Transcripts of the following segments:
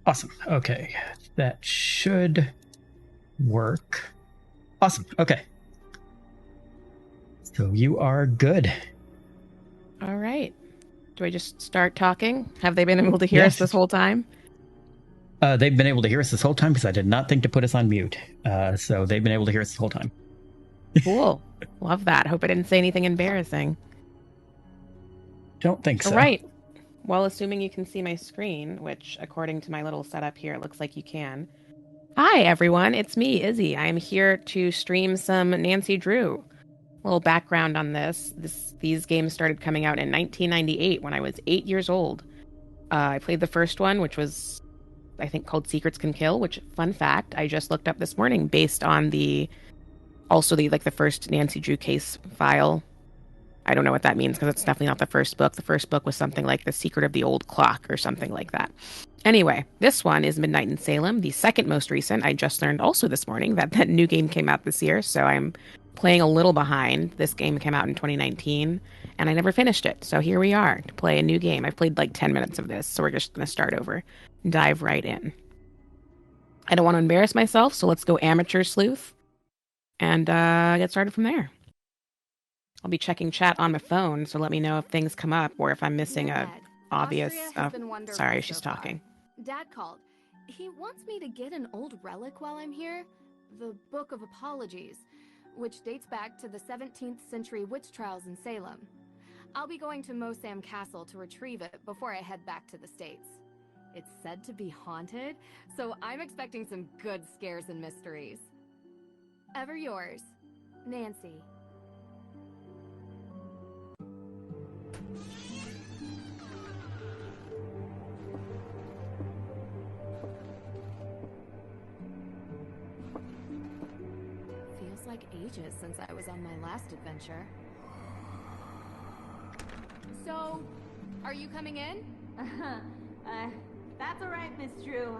Awesome. Okay. That should work. Awesome. Okay. So you are good. All right. Do I just start talking? Have they been able to hear us Yes. this whole time? They've been able to hear us this whole time because I did not think to put us on mute. So they've been able to hear us this whole time. Cool. Love that. Hope I didn't say anything embarrassing. Don't think so. All right. Well, assuming you can see my screen, which according to my little setup here, it looks like you can. Hi, everyone. It's me, Izzy. I am here to stream some Nancy Drew. A little background on this. These games started coming out in 1998 when I was 8 years old. I played the first one, which was, I think, called Secrets Can Kill, which, fun fact, I just looked up this morning based on the first Nancy Drew case file. I don't know what that means because it's definitely not the first book. The first book was something like The Secret of the Old Clock or something like that. Anyway, this one is Midnight in Salem, the second most recent. I just learned also this morning that new game came out this year, so I'm playing a little behind. This game came out in 2019, and I never finished it. So here we are to play a new game. I've played like 10 minutes of this, so we're just going to start over and dive right in. I don't want to embarrass myself, so let's go amateur sleuth and get started from there. I'll be checking chat on my phone, so let me know if things come up or if I'm missing a obvious... sorry, she's talking. Dad called. He wants me to get an old relic while I'm here. The Book of Apologies, which dates back to the 17th century witch trials in Salem. I'll be going to Mosam Castle to retrieve it before I head back to the States. It's said to be haunted, so I'm expecting some good scares and mysteries. Ever yours, Nancy. Feels like ages since I was on my last adventure. So, are you coming in? That's alright, Miss Drew.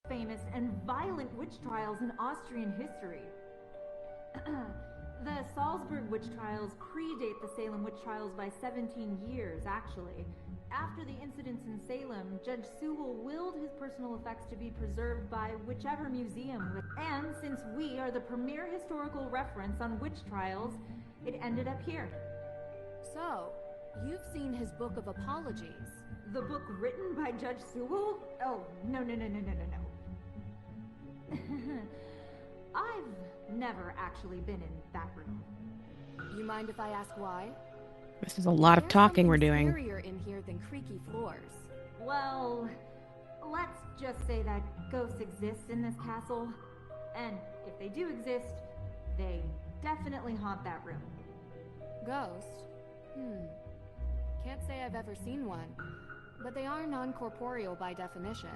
Famous and violent witch trials in Austrian history. The Salzburg witch trials predate the Salem witch trials by 17 years, actually. After the incidents in Salem, Judge Sewell willed his personal effects to be preserved by whichever museum. And since we are the premier historical reference on witch trials, it ended up here. So, you've seen his Book of Apologies. The book written by Judge Sewell? Oh, no. I've never actually been in that room. You mind if I ask why? This is a lot of talking we're doing. There's something scarier in here than creaky floors. Well, let's just say that ghosts exist in this castle. And if they do exist, they definitely haunt that room. Ghost? Can't say I've ever seen one. But they are non-corporeal by definition.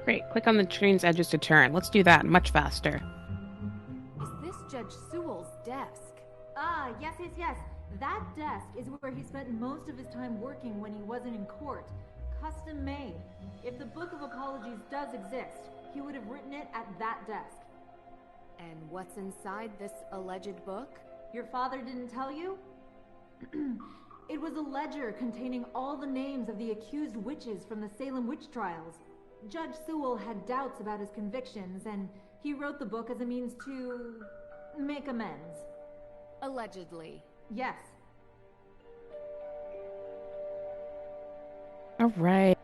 Great. Click on the screen's edges to turn. Let's do that much faster. Is this Judge Sewell's desk? Yes. That desk is where he spent most of his time working when he wasn't in court. Custom made. If the Book of Apologies does exist, he would have written it at that desk. And what's inside this alleged book? Your father didn't tell you? It was a ledger containing all the names of the accused witches from the Salem witch trials. Judge Sewell had doubts about his convictions, and he wrote the book as a means to make amends. Allegedly. Yes. All right.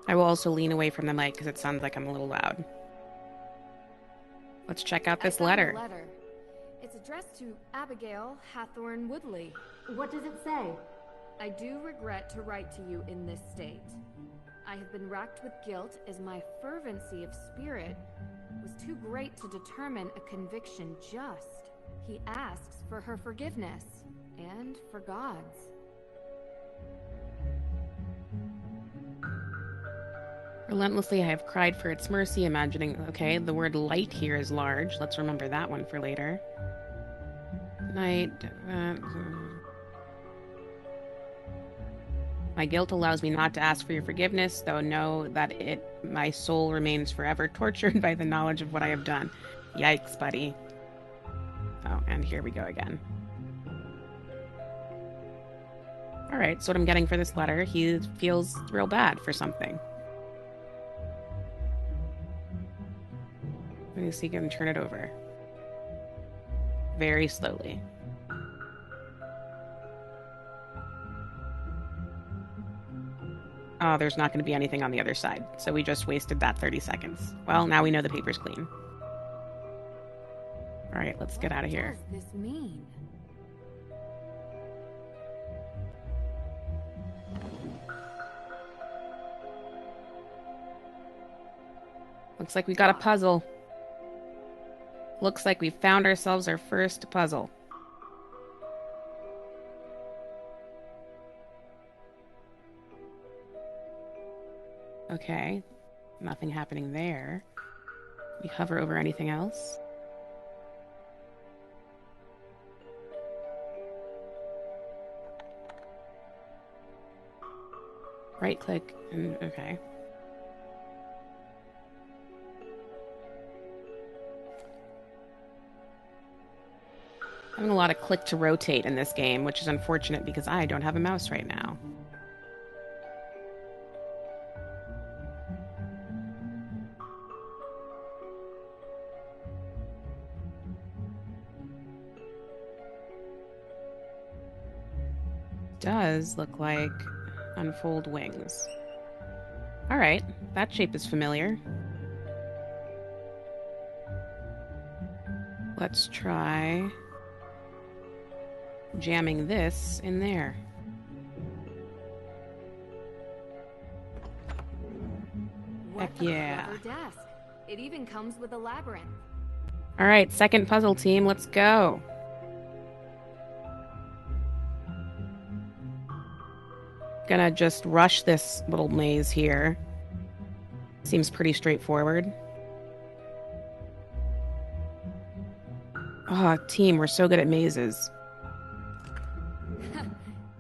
I will also lean away from the mic because it sounds like I'm a little loud. Let's check out this letter. It's addressed to Abigail Hathorne Woodley. What does it say? I do regret to write to you in this state. I have been racked with guilt as my fervency of spirit was too great to determine a conviction just. He asks for her forgiveness and for God's. Relentlessly, I have cried for its mercy, imagining, okay, the word light here is large. Let's remember that one for later. Night. My guilt allows me not to ask for your forgiveness, though know that my soul remains forever tortured by the knowledge of what I have done. Yikes, buddy. Oh, and here we go again. Alright, so what I'm getting for this letter, he feels real bad for something. Let me see if I can turn it over. Very slowly. Oh, there's not going to be anything on the other side. So we just wasted that 30 seconds. Well, now we know the paper's clean. All right, let's get out of here. What does this mean? Looks like we got a puzzle. Looks like we found ourselves our first puzzle. Okay, nothing happening there. We hover over anything else. Right click and okay. Having a lot of click to rotate in this game, which is unfortunate because I don't have a mouse right now. Does look like unfold wings. All right, that shape is familiar. Let's try jamming this in there. Heck yeah. Desk. It even comes with a labyrinth. All right, second puzzle team, let's go. Gonna just rush this little maze here. Seems pretty straightforward. Oh, team, we're so good at mazes.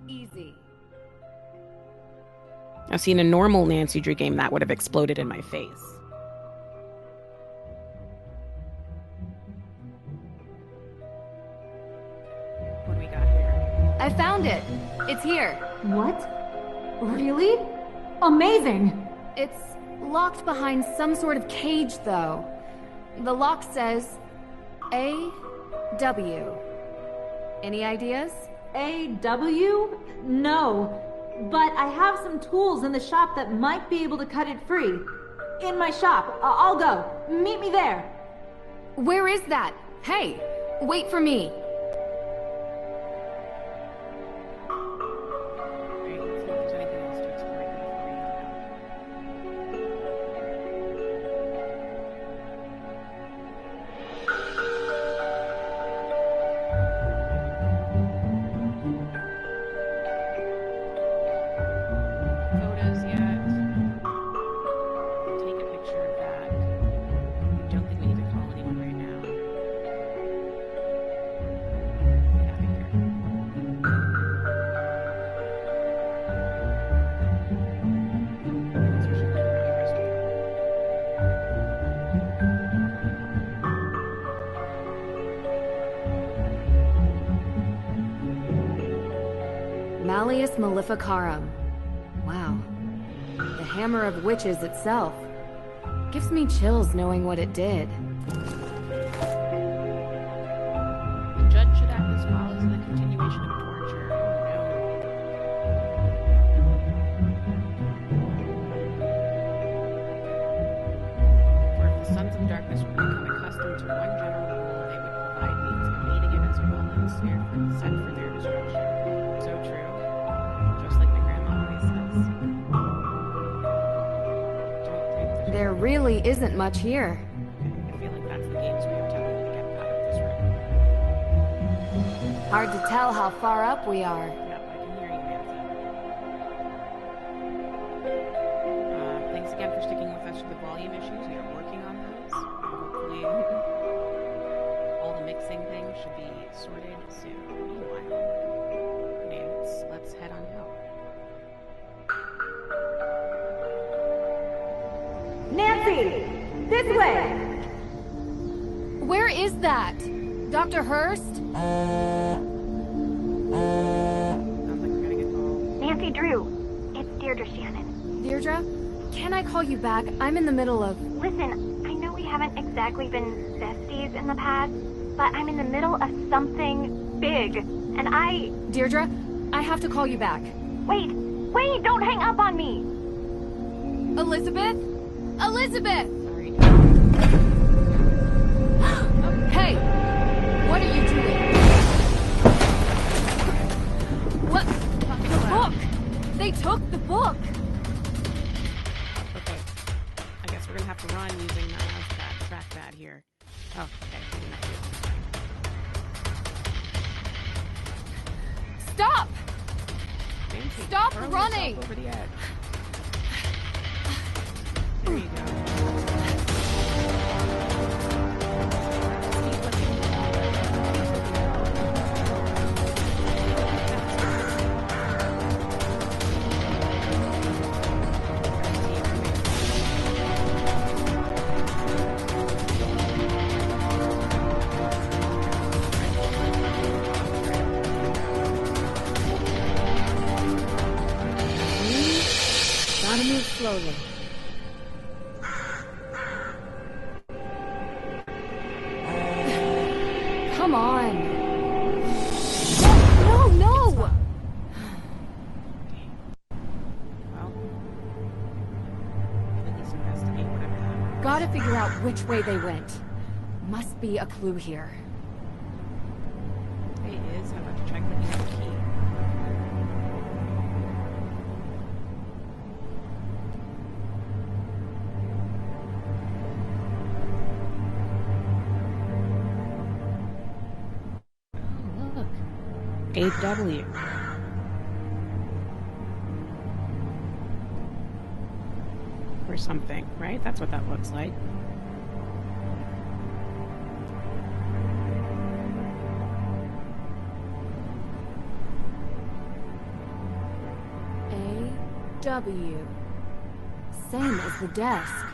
Easy. Now, see, in a normal Nancy Drew game, that would have exploded in my face. What do we got here? I found it. It's here. What? Really? Amazing! It's locked behind some sort of cage, though. The lock says A.W. Any ideas? A.W.? No. But I have some tools in the shop that might be able to cut it free. In my shop. I'll go. Meet me there. Where is that? Hey, wait for me. Malleus Maleficarum. Wow. The Hammer of Witches itself. Gives me chills knowing what it did. The judge should act as follows in the continuation of torture. Oh, really isn't much here. I feel like that's the game's way of telling you to get out of this room. Hard to tell how far up we are. Yep, I can hear you, Nancy. Thanks again for sticking with us through the volume issues. We are working on those. Hopefully, all the mixing things should be sorted soon. Meanwhile, Nance, let's head on out. Nancy! This way! Where is that? Dr. Hurst? Sounds like we're gonna get called. Nancy Drew, it's Deirdre Shannon. Deirdre? Can I call you back? I'm in the middle of... Listen, I know we haven't exactly been besties in the past, but I'm in the middle of something big, and I... Deirdre, I have to call you back. Wait, don't hang up on me! Elizabeth? Elizabeth! Sorry. Hey! What are you doing? What? The book! They took the book! Okay. I guess we're gonna have to run using that trackpad here. Oh, okay. Stop! Nancy, Stop throw running! yourself over the edge. There you go. Keep looking. Gotta move slowly. Come on. No! Well, at least investigate whatever happened. Gotta figure out which way they went. Must be a clue here. Hey, Iz, how about you try clicking on the key? Oh, look. AW. Or something, right? That's what that looks like. A-W. Same as the desk.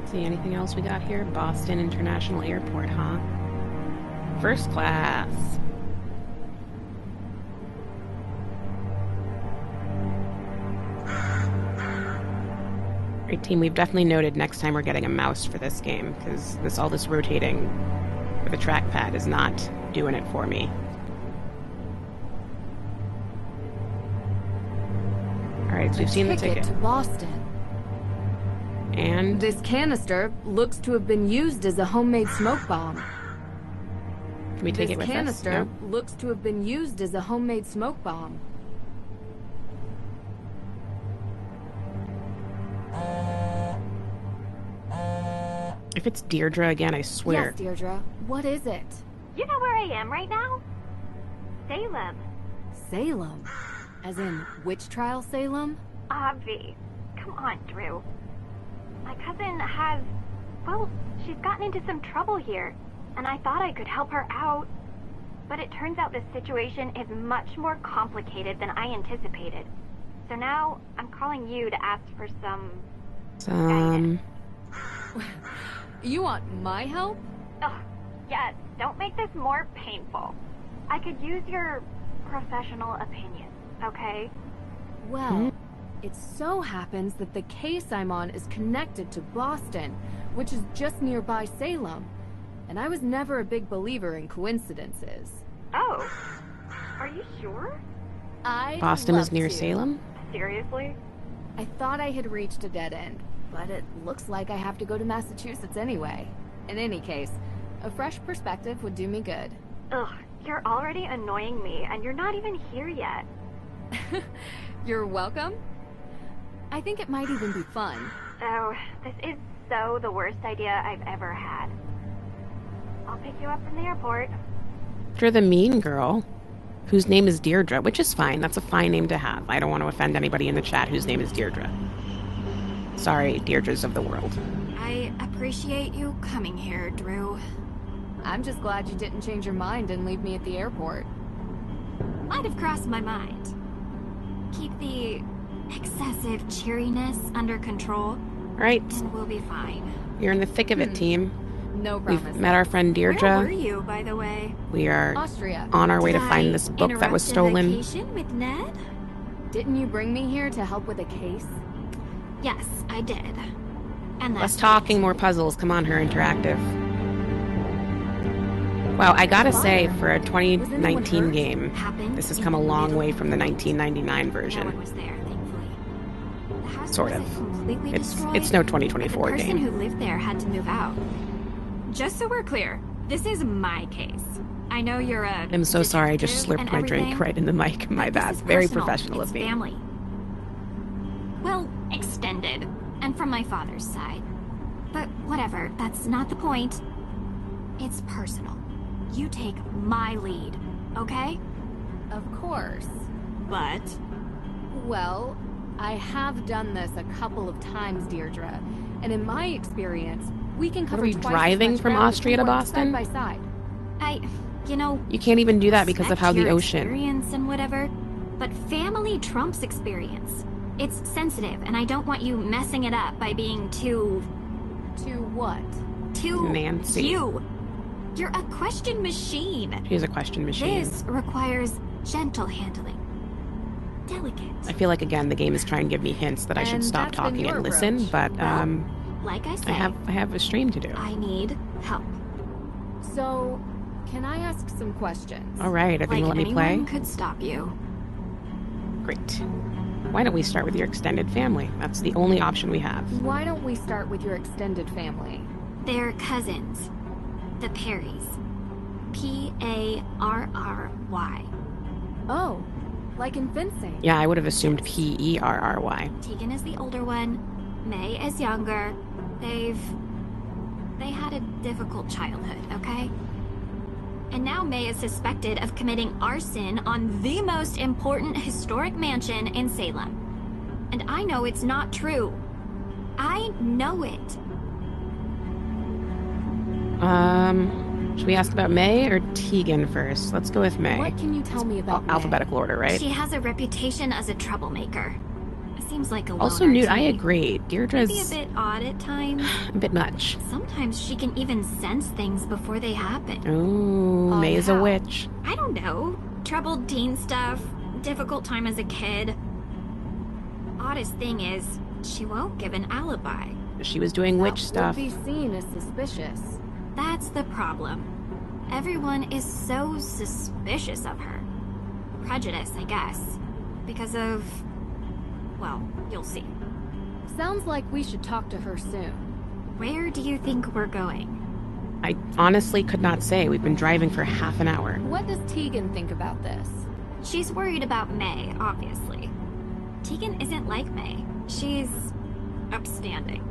See anything else we got here? Boston International Airport, huh? First class. Great team. We've definitely noted next time we're getting a mouse for this game, because all this rotating with a trackpad is not doing it for me. Alright, so we've seen the ticket. To Boston. And This canister looks to have been used as a homemade smoke bomb. can we take This it with canister us? No? looks to have been used as a homemade smoke bomb. If it's Deirdre again, I swear. Yes, Deirdre. What is it? You know where I am right now? Salem. Salem. As in, witch trial Salem? Obvi. Come on, Drew. My cousin has... Well, she's gotten into some trouble here, and I thought I could help her out. But it turns out this situation is much more complicated than I anticipated. So now, I'm calling you to ask for some... You want my help? Ugh, yes, don't make this more painful. I could use your professional opinion, okay? Well, it so happens that the case I'm on is connected to Boston, which is just nearby Salem. And I was never a big believer in coincidences. Oh, are you sure? Boston is near Salem? Seriously? I thought I had reached a dead end, but it looks like I have to go to Massachusetts anyway. In any case, a fresh perspective would do me good. Ugh, You're already annoying me, and you're not even here yet. You're welcome. I think it might even be fun. Oh, this is so the worst idea I've ever had. I'll pick you up from the airport. You're the mean girl, whose name is Deirdre, which is fine. That's a fine name to have. I don't want to offend anybody in the chat whose name is Deirdre. Sorry, Deirdres of the world. I appreciate you coming here, Drew. I'm just glad you didn't change your mind and leave me at the airport. Might have crossed my mind. Keep the excessive cheeriness under control, Right, and we'll be fine. you're in the thick of it, team. No promise. We've met our friend Deirdre. Where were you, by the way? We are Austria. on our way to Did find I this book that was interrupt a stolen. vacation with Ned? Didn't you bring me here to help with a case? Yes, I did. And Less that's talking, more puzzles. Come on, Her Interactive. Wow, I gotta say, for a 2019 game, this has come a long way from the 1999 No version. one was there, thankfully. The house Sort wasn't of. completely It's destroyed, no but 2024 the person game. who lived there had to move out. Just so we're clear, this is my case. I know you're a I'm so sorry, I just detective slurped my and drink everything, right in the mic. My but this bad. is Very personal. professional It's of me. family. Well, extended, and from my father's side. But whatever, that's not the point. It's personal. You take my lead, okay? Of course. But Well, I have done this a couple of times, Deirdre. And in my experience, we can cover you twice as driving much from ground if Austria we to work Boston? Side by side. You can't even do that because of respect how the your ocean... experience and whatever, but family trumps experience. It's sensitive, and I don't want you messing it up by being too To what? Nancy. You. You're a question machine. She's a question machine. This requires gentle handling. Delicate. I feel like, again, the game is trying to give me hints that I should And stop that's been talking your and listen, approach. but Well, like I said, I have a stream to do. I need help. So, can I ask some questions? All right, are you Like gonna let me play? anyone could stop you. Great. Why don't we start with your extended family? That's the only option we have. Why don't we start with your extended family? They're cousins. The Perrys. P-A-R-R-Y. Oh, like in fencing. Yeah, I would have assumed Perrry. Tegan is the older one. May is younger. They had a difficult childhood, okay? And now May is suspected of committing arson on the most important historic mansion in Salem. And I know it's not true. I know it. Should we ask about May or Tegan first? Let's go with May. What can you tell me about May? Alphabetical order, right? She has a reputation as a troublemaker. Seems like a Also, loner Newt, to I me. agree. Maybe a Deirdre's bit odd at times. a bit much. Sometimes she can even sense things before they happen. Oh, Odd May's a how? witch. I don't know. Troubled teen stuff. Difficult time as a kid. Oddest thing is, she won't give an alibi. She was doing witch stuff. Would be seen as suspicious. That's the problem. Everyone is so suspicious of her. Prejudice, I guess. Because of... well, you'll see. Sounds like we should talk to her soon. Where do you think we're going? I honestly could not say. We've been driving for half an hour. What does Tegan think about this? She's worried about May, obviously. Tegan isn't like May. She's upstanding.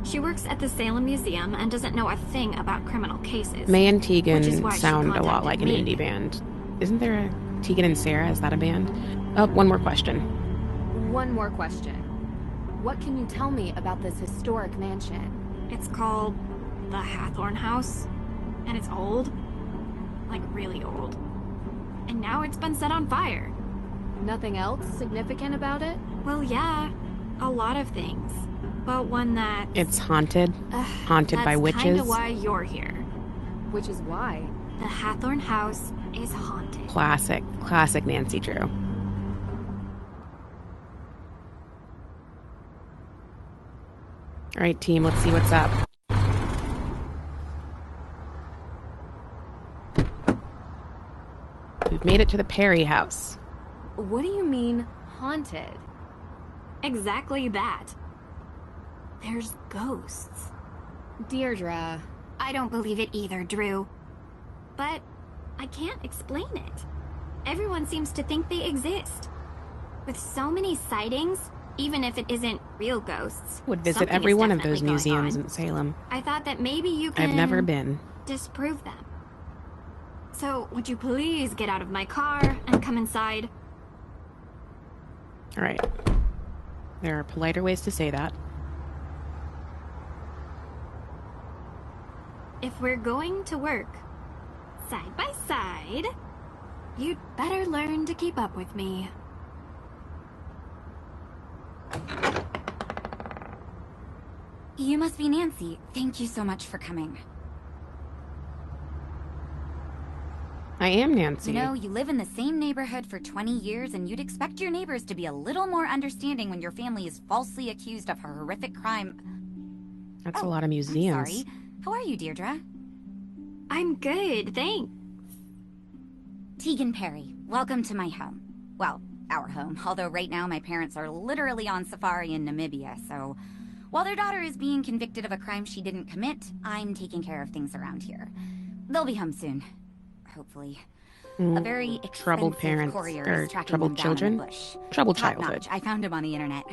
She works at the Salem Museum and doesn't know a thing about criminal cases. May and Which is Tegan why she sound a lot contacted like an me. indie band. Isn't there a Tegan and Sarah? Is that a band? Oh, one more question. One more question. What can you tell me about this historic mansion? It's called the Hathorn House, and it's old. Like, really old. And now it's been set on fire. Nothing else significant about it? Well, yeah, a lot of things. But one that... It's haunted. Haunted by That's witches. kinda why you're here. Which is why. The Hathorn House is haunted. Classic Nancy Drew. All right, team, let's see what's up. We've made it to the Perry house. What do you mean, haunted? Exactly that. There's ghosts. Deirdre. I don't believe it either, Drew. But I can't explain it. Everyone seems to think they exist. With so many sightings, even if it isn't real ghosts. Would visit something every is one of definitely those going museums on. in Salem. I thought that maybe you can... I've never been. disprove them. So, would you please get out of my car and come inside? All right. There are politer ways to say that. If we're going to work side by side, you'd better learn to keep up with me. You must be Nancy. Thank you so much for coming. I am Nancy. You know, you live in the same neighborhood for 20 years, and you'd expect your neighbors to be a little more understanding when your family is falsely accused of a horrific crime. That's a lot of museums. I'm sorry. How are you, Deirdre? I'm good, thanks. Tegan Perry, welcome to my home. Well, our home, although right now my parents are literally on safari in Namibia, so... While their daughter is being convicted of a crime she didn't commit, I'm taking care of things around here. They'll be home soon. Hopefully. A very troubled parents courier or is tracking troubled them down children. in the bush. Troubled Top childhood. notch. I found him on the internet.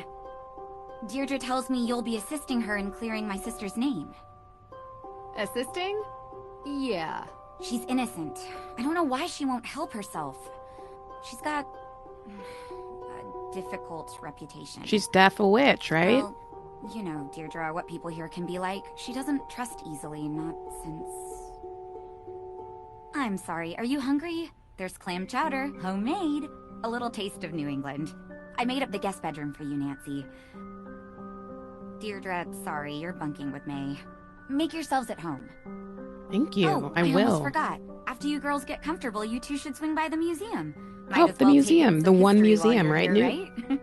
Deirdre tells me you'll be assisting her in clearing my sister's name. Assisting? Yeah. She's innocent. I don't know why she won't help herself. She's got a difficult reputation. She's deaf a witch, right? Well, you know, Deirdre, what people here can be like. She doesn't trust easily, not since... I'm sorry, are you hungry? There's clam chowder, homemade. A little taste of New England. I made up the guest bedroom for you, Nancy. Deirdre, sorry, you're bunking with May. Make yourselves at home. Thank you. Oh, I I will. almost forgot. After you girls get comfortable, you two should swing by the museum. Might Oh, as the well take museum. in The some one history while museum, you're right, here, right?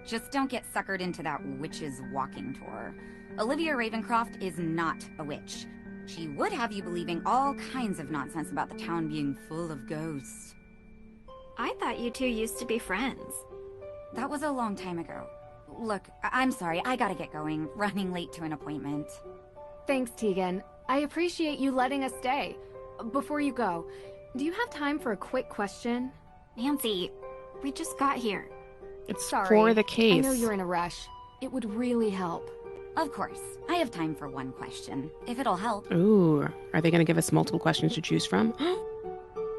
Just don't get suckered into that witch's walking tour. Olivia Ravencroft is not a witch. She would have you believing all kinds of nonsense about the town being full of ghosts. I thought you two used to be friends. That was a long time ago. Look, I'm sorry, I gotta get going. Running late to an appointment. Thanks, Tegan. I appreciate you letting us stay. Before you go, do you have time for a quick question? Nancy, we just got here. It's Sorry. for the case. I know you're in a rush. It would really help. Of course. I have time for one question, if it'll help. Ooh, are they going to give us multiple questions to choose from?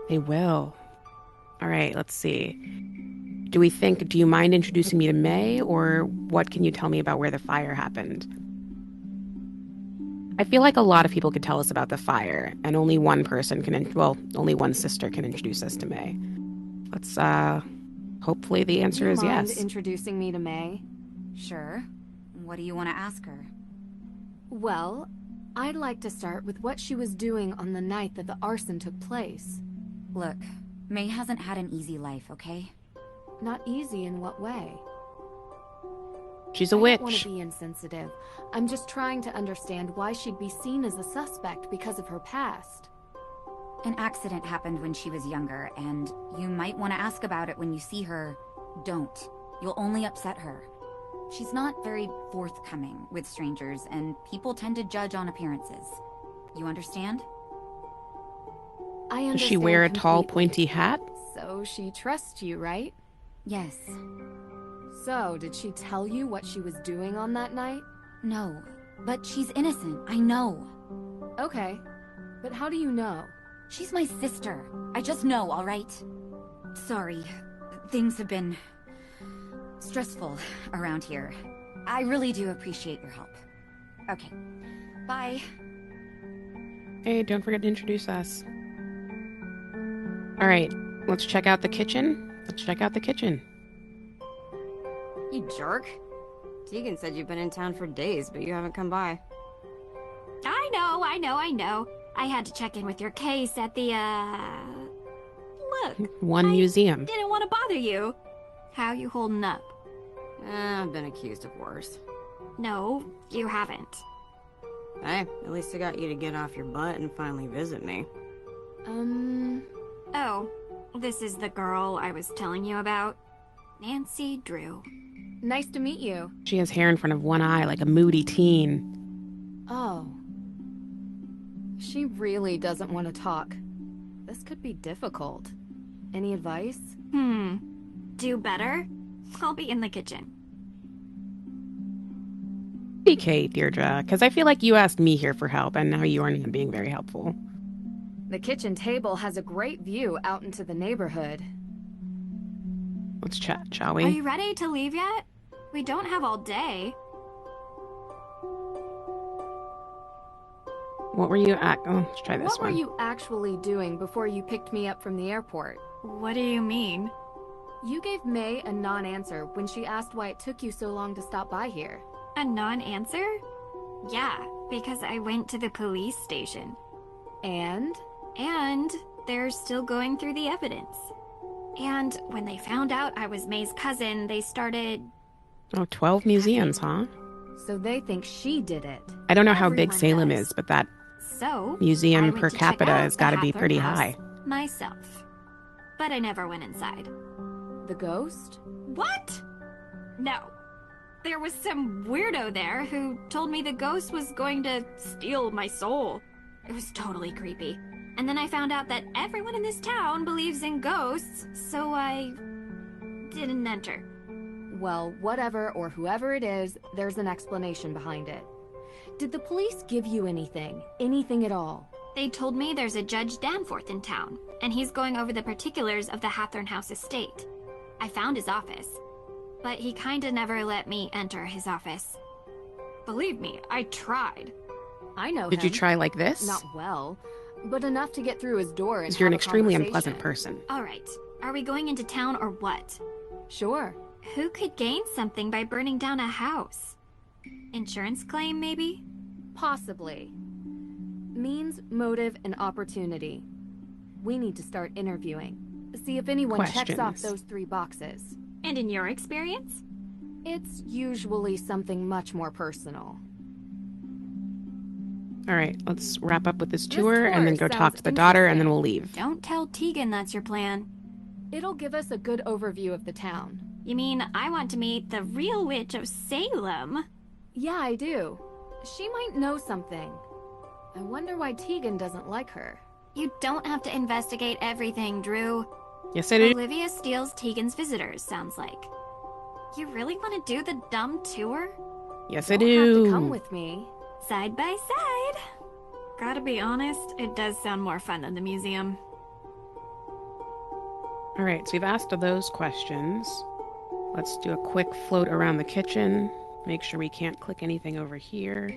They will. All right, let's see. Do you mind introducing me to May, or what can you tell me about where the fire happened? I feel like a lot of people could tell us about the fire, and only one person only one sister can introduce us to May. Let's, hopefully the answer is Do you mind yes. introducing me to May? Sure. What do you want to ask her? Well, I'd like to start with what she was doing on the night that the arson took place. Look, May hasn't had an easy life, okay? Not easy in what way? She's a I don't want witch. to be insensitive. I'm just trying to understand why she'd be seen as a suspect because of her past. An accident happened when she was younger, and you might want to ask about it when you see her. Don't. You'll only upset her. She's not very forthcoming with strangers, and people tend to judge on appearances. You understand? I understand. Does she wear a tall, completely. pointy hat? So she trusts you, right? Yes. So, did she tell you what she was doing on that night? No. But she's innocent, I know. Okay. But how do you know? She's my sister. I just know, all right? Sorry. Things have been stressful around here. I really do appreciate your help. Okay. Bye. Hey, don't forget to introduce us. All right, let's check out the kitchen. You jerk. Tegan said you've been in town for days, but you haven't come by. I know. I had to check in with your case at the, Look, One museum. didn't want to bother you. How you holding up? I've been accused of worse. No, you haven't. Hey, at least I got you to get off your butt and finally visit me. Oh, this is the girl I was telling you about. Nancy Drew. Nice to meet you. She has hair in front of one eye like a moody teen. Oh. She really doesn't want to talk. This could be difficult. Any advice? Do better? I'll be in the kitchen. Okay, Deirdre, because I feel like you asked me here for help, and now you are not being very helpful. The kitchen table has a great view out into the neighborhood. Let's chat, shall Are we? you ready to leave yet? We don't have all day. What were you at? Oh, let's try this What one. were you actually doing before you picked me up from the airport? What do you mean? You gave May a non-answer when she asked why it took you so long to stop by here. A non-answer? Yeah, because I went to the police station. And? And they're still going through the evidence. And when they found out I was May's cousin, they started... Oh, 12 museums, huh? So they think she did it. I don't know how big Everyone Salem does. is, but that So, I museum went per to check capita out has the got to be Hathorn pretty house high. myself. But I never went inside. The ghost? What? No. There was some weirdo there who told me the ghost was going to steal my soul. It was totally creepy. And then I found out that everyone in this town believes in ghosts, so I didn't enter. Well, whatever or whoever it is, there's an explanation behind it. Did the police give you anything? Anything at all? They told me there's a Judge Danforth in town, and he's going over the particulars of the Hathorn House estate. I found his office, but he kinda never let me enter his office. Believe me, I tried. I know Did him. you try like this? Not well, but enough to get through his door and Because you're an have a extremely conversation. unpleasant person. Alright, are we going into town or what? Sure. Who could gain something by burning down a house? Insurance claim, maybe? Possibly. Means, motive, and opportunity. We need to start interviewing. See if anyone checks off Questions. those 3 boxes. And in your experience? It's usually something much more personal. All right, let's wrap up with this This tour and then tour go talk sounds to the daughter, and then interesting. we'll leave. Don't tell Tegan that's your plan. It'll give us a good overview of the town. You mean I want to meet the real witch of Salem? Yeah, I do. She might know something. I wonder why Tegan doesn't like her. You don't have to investigate everything, Drew. Yes, I do. Olivia steals Tegan's visitors, sounds like. You really want to do the dumb tour? Yes, I You'll have do. to come with me. Side by side. Gotta be honest, it does sound more fun than the museum. All right, so we've asked those questions. Let's do a quick float around the kitchen. Make sure we can't click anything over here.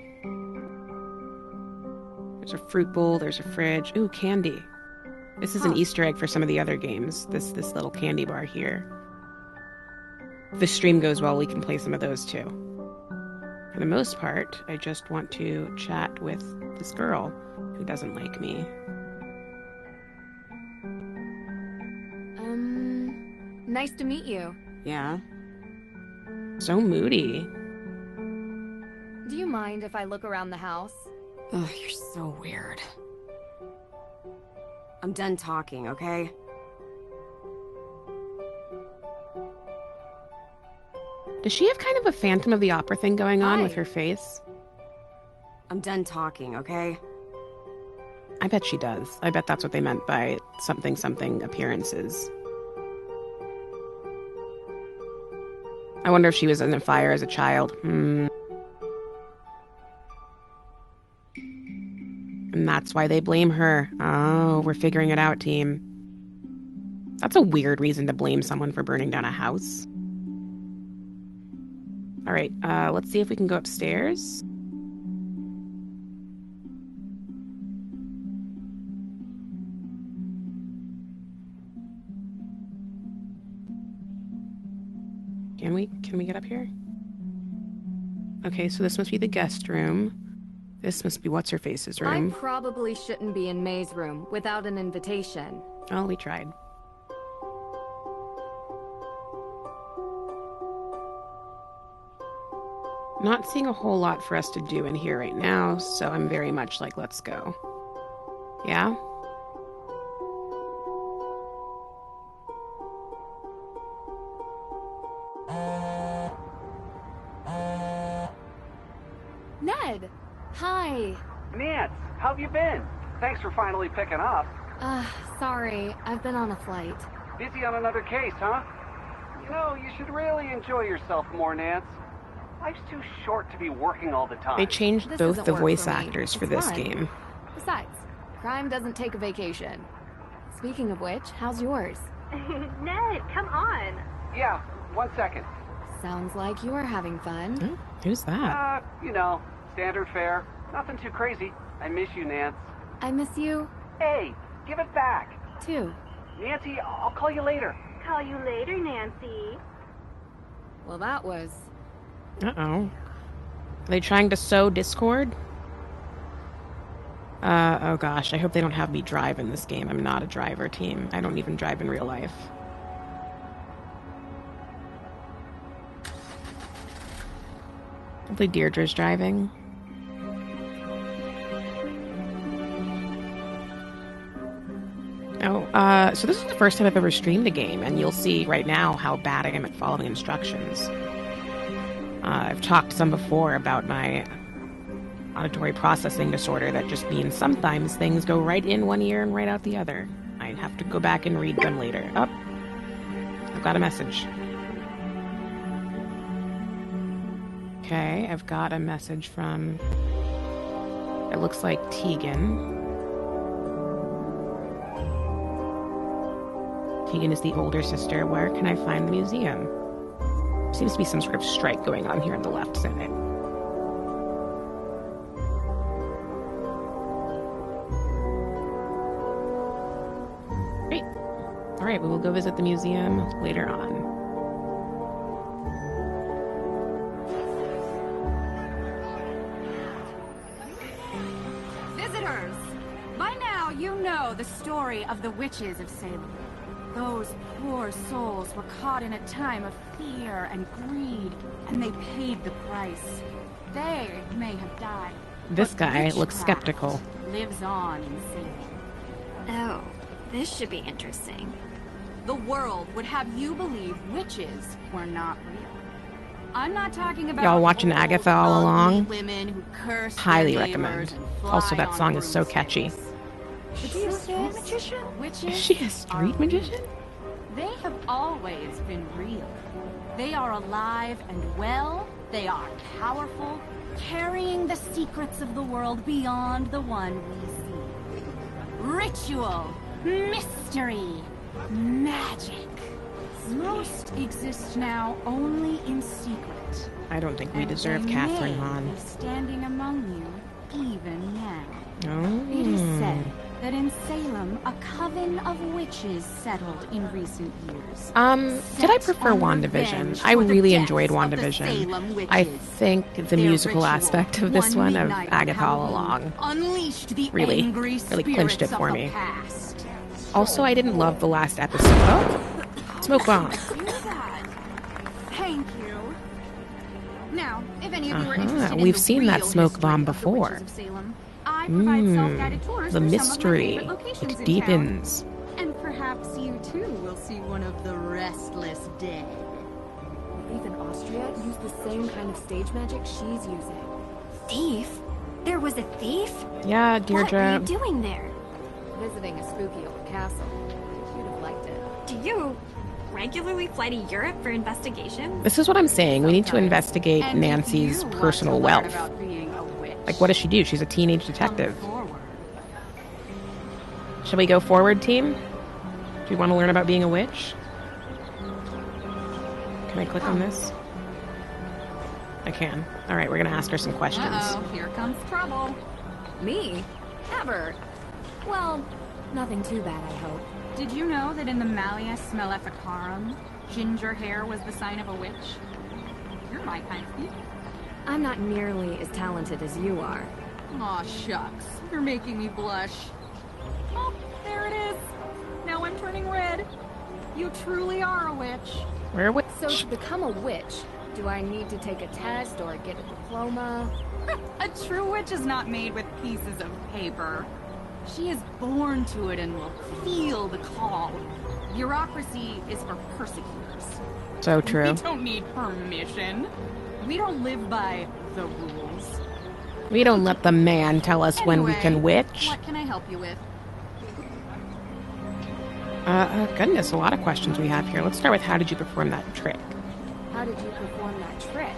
There's a fruit bowl, there's a fridge. Ooh, candy. This is an Easter egg for some of the other games. This little candy bar here. If the stream goes well, we can play some of those too. For the most part, I just want to chat with this girl who doesn't like me. Nice to meet you. Yeah? So moody. Do you mind if I look around the house? Ugh, you're so weird. I'm done talking, okay? Does she have kind of a Phantom of the Opera thing going on Hi. with her face? I'm done talking, okay? I bet she does. I bet that's what they meant by something something appearances. I wonder if she was in a fire as a child. And that's why they blame her. Oh, we're figuring it out, team. That's a weird reason to blame someone for burning down a house. All right, let's see if we can go upstairs. Can we get up here? Okay, so this must be the guest room. This must be what's-her-face's room. I probably shouldn't be in May's room without an invitation. Oh, we tried. Not seeing a whole lot for us to do in here right now, so I'm very much like, let's go. Yeah? Ned! Hi! Nance, how have you been? Thanks for finally picking up. Sorry, I've been on a flight. Busy on another case, huh? You know, you should really enjoy yourself more, Nance. Life's too short to be working all the time. They changed This both doesn't the work voice for me. actors for It's this fun. game. Besides, crime doesn't take a vacation. Speaking of which, how's yours? Ned, come on. Yeah, 1 second. Sounds like you're having fun. Oh, who's that? You know, standard fare. Nothing too crazy. I miss you, Nance. I miss you, Hey, give it back. too. Nancy, I'll call you later. Call you later, Nancy. Well, that was... Uh-oh. Are they trying to sow discord? Oh gosh, I hope they don't have me drive in this game. I'm not a driver, team. I don't even drive in real life. Hopefully Deirdre's driving. Oh, so this is the first time I've ever streamed a game, and you'll see right now how bad I am at following instructions. I've talked some before about my auditory processing disorder that just means sometimes things go right in one ear and right out the other. I have to go back and read them later. Oh, I've got a message. Okay, I've got a message from, it looks like Tegan. Tegan is the older sister. Where can I find the museum? Seems to be some sort of strike going on here on the left side. Great. All right, we will go visit the museum later on. Visitors! By now, you know the story of the witches of Salem. Those poor souls were caught in a time of fear and greed, and they paid the price. They may have died. This but guy looks witchcraft skeptical. Lives on in Salem. Oh, this should be interesting. The world would have you believe witches were not real. I'm not talking about Y'all watching old, Agatha all ugly along? women who curse Highly their recommend. neighbors and fly Also, that on song is so catchy. broomsticks. Is he a street magician? Witches Is she a street are magician? real. They have always been real. They are alive and well. They are powerful, carrying the secrets of the world beyond the one we see. Ritual, mystery, magic. Most exist now only in secret. I don't think we And deserve they Catherine may Hahn. be standing among you even now. Oh. It is said that in Salem, a coven of witches settled in recent years. Did I Set prefer on WandaVision? revenge I for the really deaths enjoyed of the WandaVision. Salem witches. I think the Their musical ritual, aspect of this one, of midnight Agatha all Halloween, along, unleashed the really angry clinched it spirits for of the me. past. Also, I didn't love the last episode. Oh, smoke bomb. Do that. Thank you. Now, if any of you are interested in We've the seen that real smoke history bomb of the before. witches of Salem, I provide self-guided tours The for mystery. some of my favorite locations It in deepens. town. And perhaps you too will see one of the restless dead. Thief in Austria used the same kind of stage magic she's using. Thief? There was a thief? Yeah, What were Deirdre. you doing there? Visiting a spooky old castle. You'd have liked it. Do you regularly fly to Europe for investigations? This is what I'm saying. We need to Sometimes. investigate And if Nancy's you want to personal learn wealth. about being a witch, Like, what does she do? She's a teenage detective. come forward. Shall we go forward, team? Do you want to learn about being a witch? Can I click on this? I can. All right, we're going to ask her some questions. Uh-oh, here comes trouble. Me? Never. Well, nothing too bad, I hope. Did you know that in the Malleus Maleficarum, ginger hair was the sign of a witch? You're my kind of people. I'm not nearly as talented as you are. Aw, shucks. You're making me blush. Oh, there it is. Now I'm turning red. You truly are a witch. We're a witch. So to become a witch, do I need to take a test or get a diploma? A true witch is not made with pieces of paper. She is born to it and will feel the call. Bureaucracy is for persecutors. So true. We don't need permission. We don't live by the rules. We don't let the man tell us when we Anyway, can witch. What can I help you with? Goodness, a lot of questions we have here. Let's start with how did you perform that trick? How did you perform that trick?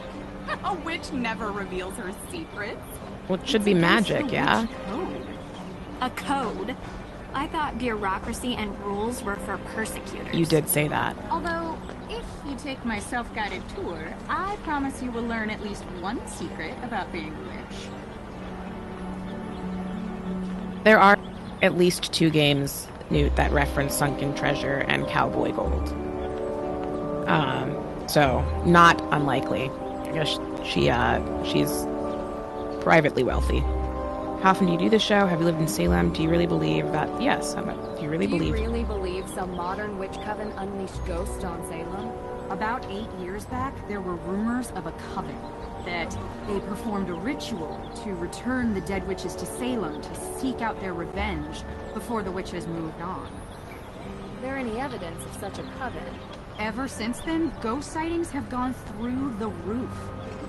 A witch never reveals her secrets. Well, it should be magic, yeah? Code. A code? I thought bureaucracy and rules were for persecutors. You did say that. Although, if you take my self-guided tour, I promise you will learn at least one secret about being a witch. There are at least 2 games, Newt, that reference Sunken Treasure and Cowboy Gold. So, not unlikely. I guess she's privately wealthy. How often do you do this show? Have you lived in Salem? Do you really believe that? Yes. Do you really believe? Do you really believe some modern witch coven unleashed ghosts on Salem? About 8 years back, there were rumors of a coven. That they performed a ritual to return the dead witches to Salem to seek out their revenge before the witches moved on. Is there any evidence of such a coven? Ever since then, ghost sightings have gone through the roof.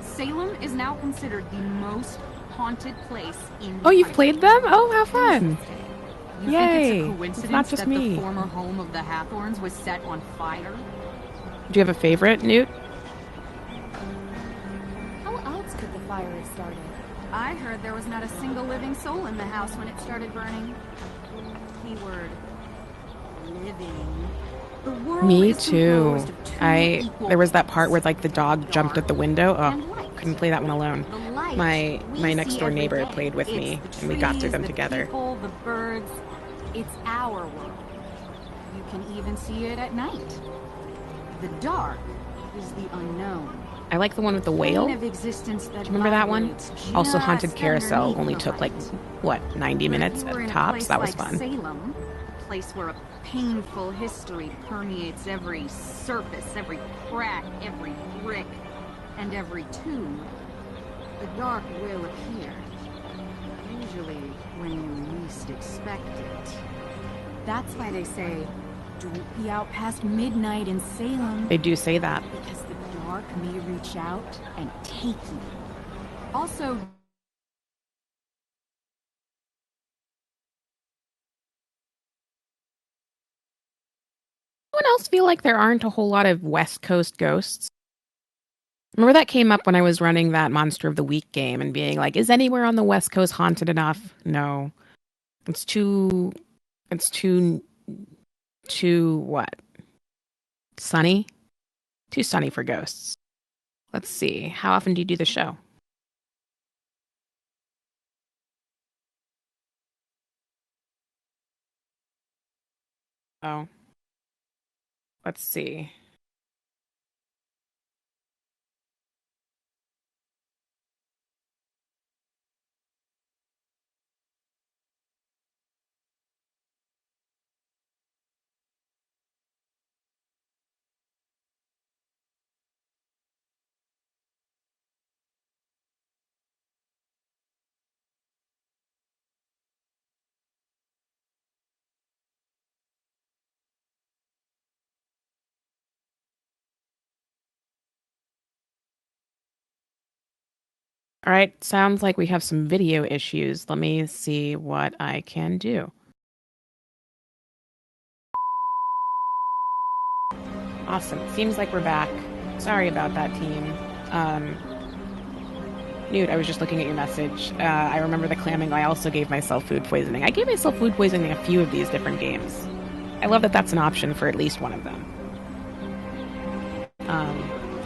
Salem is now considered the most haunted place in the Oh, you've country. played them? Oh, how fun! You Yay! think it's a coincidence It's not just that me. the former home of the Hathorns was set on fire? Do you have a favorite, Newt? How else could the fire have started? I heard there was not a single living soul in the house when it started burning. Keyword living. The world Me is too. composed of two equal There was that part where parts, like the dog jumped at the window. Oh, couldn't play that one alone. the light My we next see door every neighbor day. played with It's me, the and we got through trees, them the together. people, the birds. It's our world. You can even see it at night. The dark is the unknown. I like the one with the whale. Plane of existence that Do you remember that one? vibrates Also, just Haunted Carousel underneath only the took like, light. what, 90 minutes If you were at in a tops? place That was like fun. Salem, a place where a painful history permeates every surface, every crack, every brick, and every tomb, the dark will appear. Usually when you least expect it. That's why they say, don't be out past midnight in Salem. They do say that. Because the dark may reach out and take you. Also, Anyone else feel like there aren't a whole lot of West Coast ghosts? Remember that came up when I was running that Monster of the Week game and being like, is anywhere on the West Coast haunted enough? No. It's too what? Sunny? Too sunny for ghosts. Let's see. How often do you do the show? Oh. Let's see. All right, sounds like we have some video issues. Let me see what I can do. Awesome. Seems like we're back. Sorry about that, team. Newt, I was just looking at your message. I remember the clamming. I also gave myself food poisoning. I gave myself food poisoning a few of these different games. I love that that's an option for at least one of them.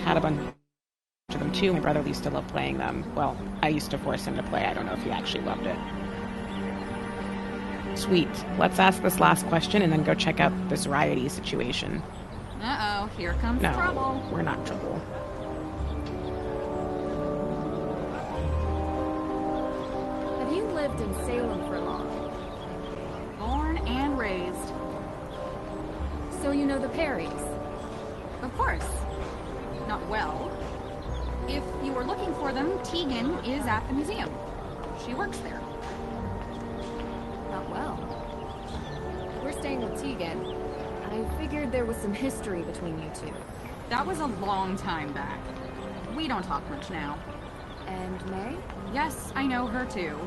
Had a bunch of them too. My brother used to love playing them. Well, I used to force him to play. I don't know if he actually loved it. Sweet. Let's ask this last question and then go check out this rioty situation. uh-oh, here comes No, trouble. we're not trouble. Have you lived in Salem for long? Born and raised. So you know the Perrys? Of course. Not well. If you were looking for them, Tegan is at the museum. She works there. Not well. We're staying with Tegan. I figured there was some history between you two. That was a long time back. We don't talk much now. And May? Yes, I know her too.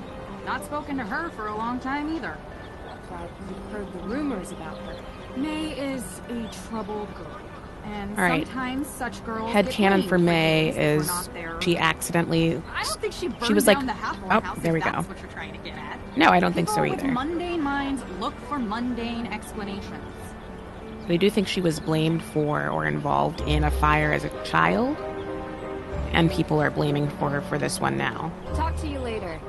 Not spoken to her for a long time either. but you've heard the rumors about her. May is a trouble girl, and All right. sometimes such girls Headcanon get for blamed May things is that were not their- she accidentally... I don't think she was burned like, down the Hathaway oh, house, there we if go. that's what you're trying to get at. No, I don't think so People either. with mundane minds look for mundane explanations. They do think she was blamed for or involved in a fire as a child, and people are blaming for her for this one now. Talk to you later.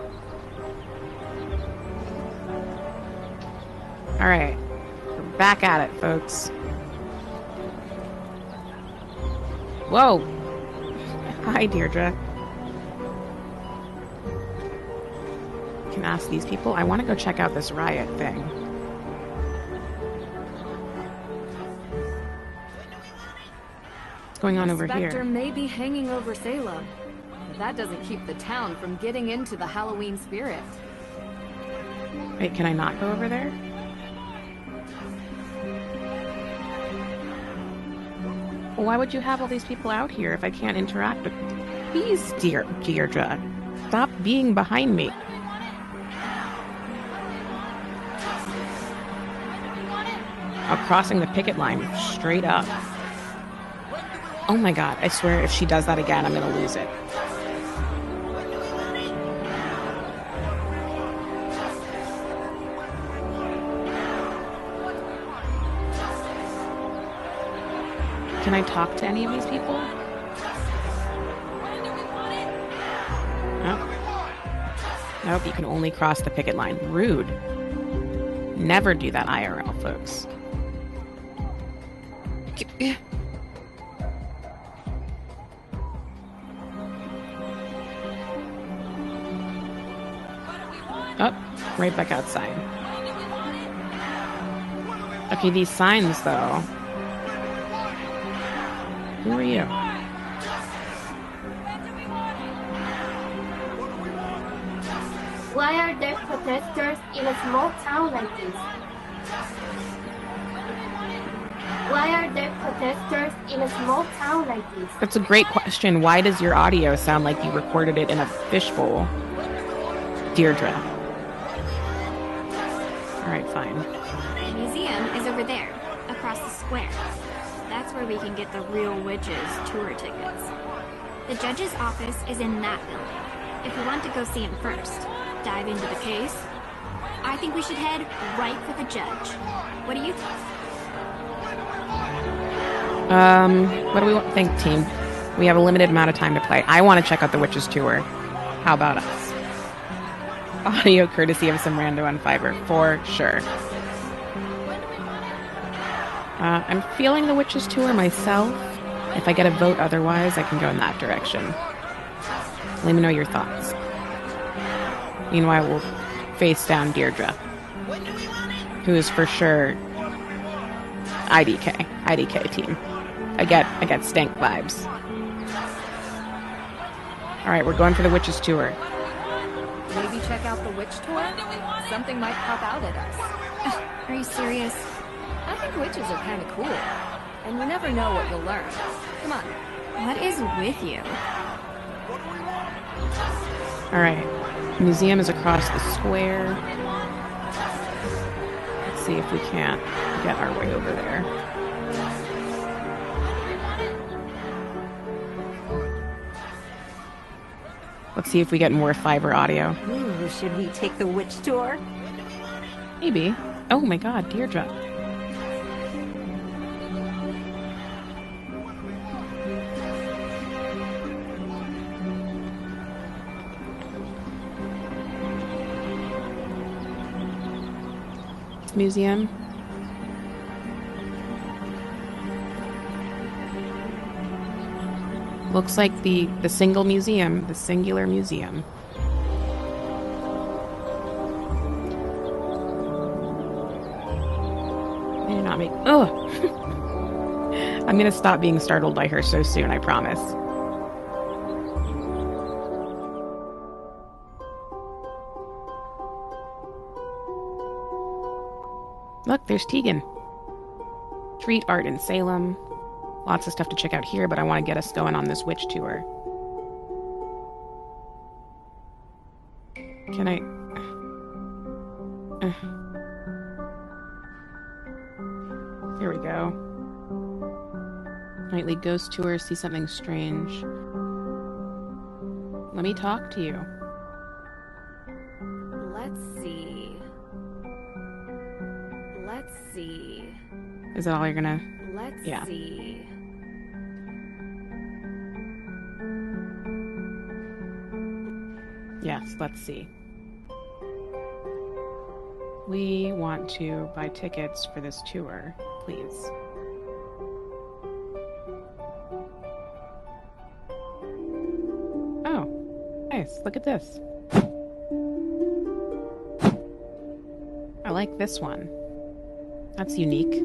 All right, we're back at it, folks. Whoa! Hi, Deirdre. Can ask these people. I want to go check out this riot thing. What's going on over Spectre here? may be hanging over Salem, but that doesn't keep the town from getting into the Halloween spirit. Wait, can I not go over there? Well, why would you have all these people out here if I can't interact with... Please, Deirdre, stop being behind me. I'm crossing the picket line straight up. Oh my god, I swear if she does that again, I'm gonna lose it. Can I talk to any of these people? Nope. Nope, you can only cross the picket line. Rude. Never do that IRL, folks. Oh, right back outside. Okay, these signs, though. Who are you? Why are there protesters in a small town like this? Why are there protesters in a small town like this? That's a great question. Why does your audio sound like you recorded it in a fishbowl? Deirdre. Alright, fine. The museum is over there, across the square. That's where we can get the Real Witches tour tickets. The judge's office is in that building. If we want to go see him first, dive into the case, I think we should head right for the judge. What do you think? What do we think, team? We have a limited amount of time to play. I want to check out the Witches tour. How about us? Audio courtesy of some rando on Fiverr, for sure. I'm feeling the Witches tour myself. If I get a vote otherwise, I can go in that direction. Let me know your thoughts. Meanwhile, we'll face down Deirdre, who is for sure IDK team. I get stank vibes. All right, we're going for the Witches tour. Maybe check out the witch tour? Something might pop out at us. Are you serious? I think witches are kind of cool. And you never know what you'll learn. Come on. What is with you? All right, museum is across the square. Let's see if we can't get our way over there. Let's see if we get more Fiverr audio. Ooh, should we take the witch tour? Maybe. Oh my god, Deirdre. Museum. Looks like the single museum, the singular museum. They did not make... Oh! I'm gonna stop being startled by her so soon, I promise. Look, there's Tegan. Street art in Salem. Lots of stuff to check out here, but I want to get us going on this witch tour. Can I... Here we go. Nightly ghost tour, see something strange. Let me talk to you. Let's see. Let's see. Is that all you're gonna... Let's Yeah. see. Yes, let's see. We want to buy tickets for this tour, please. Oh, nice. Look at this. I like this one. That's unique.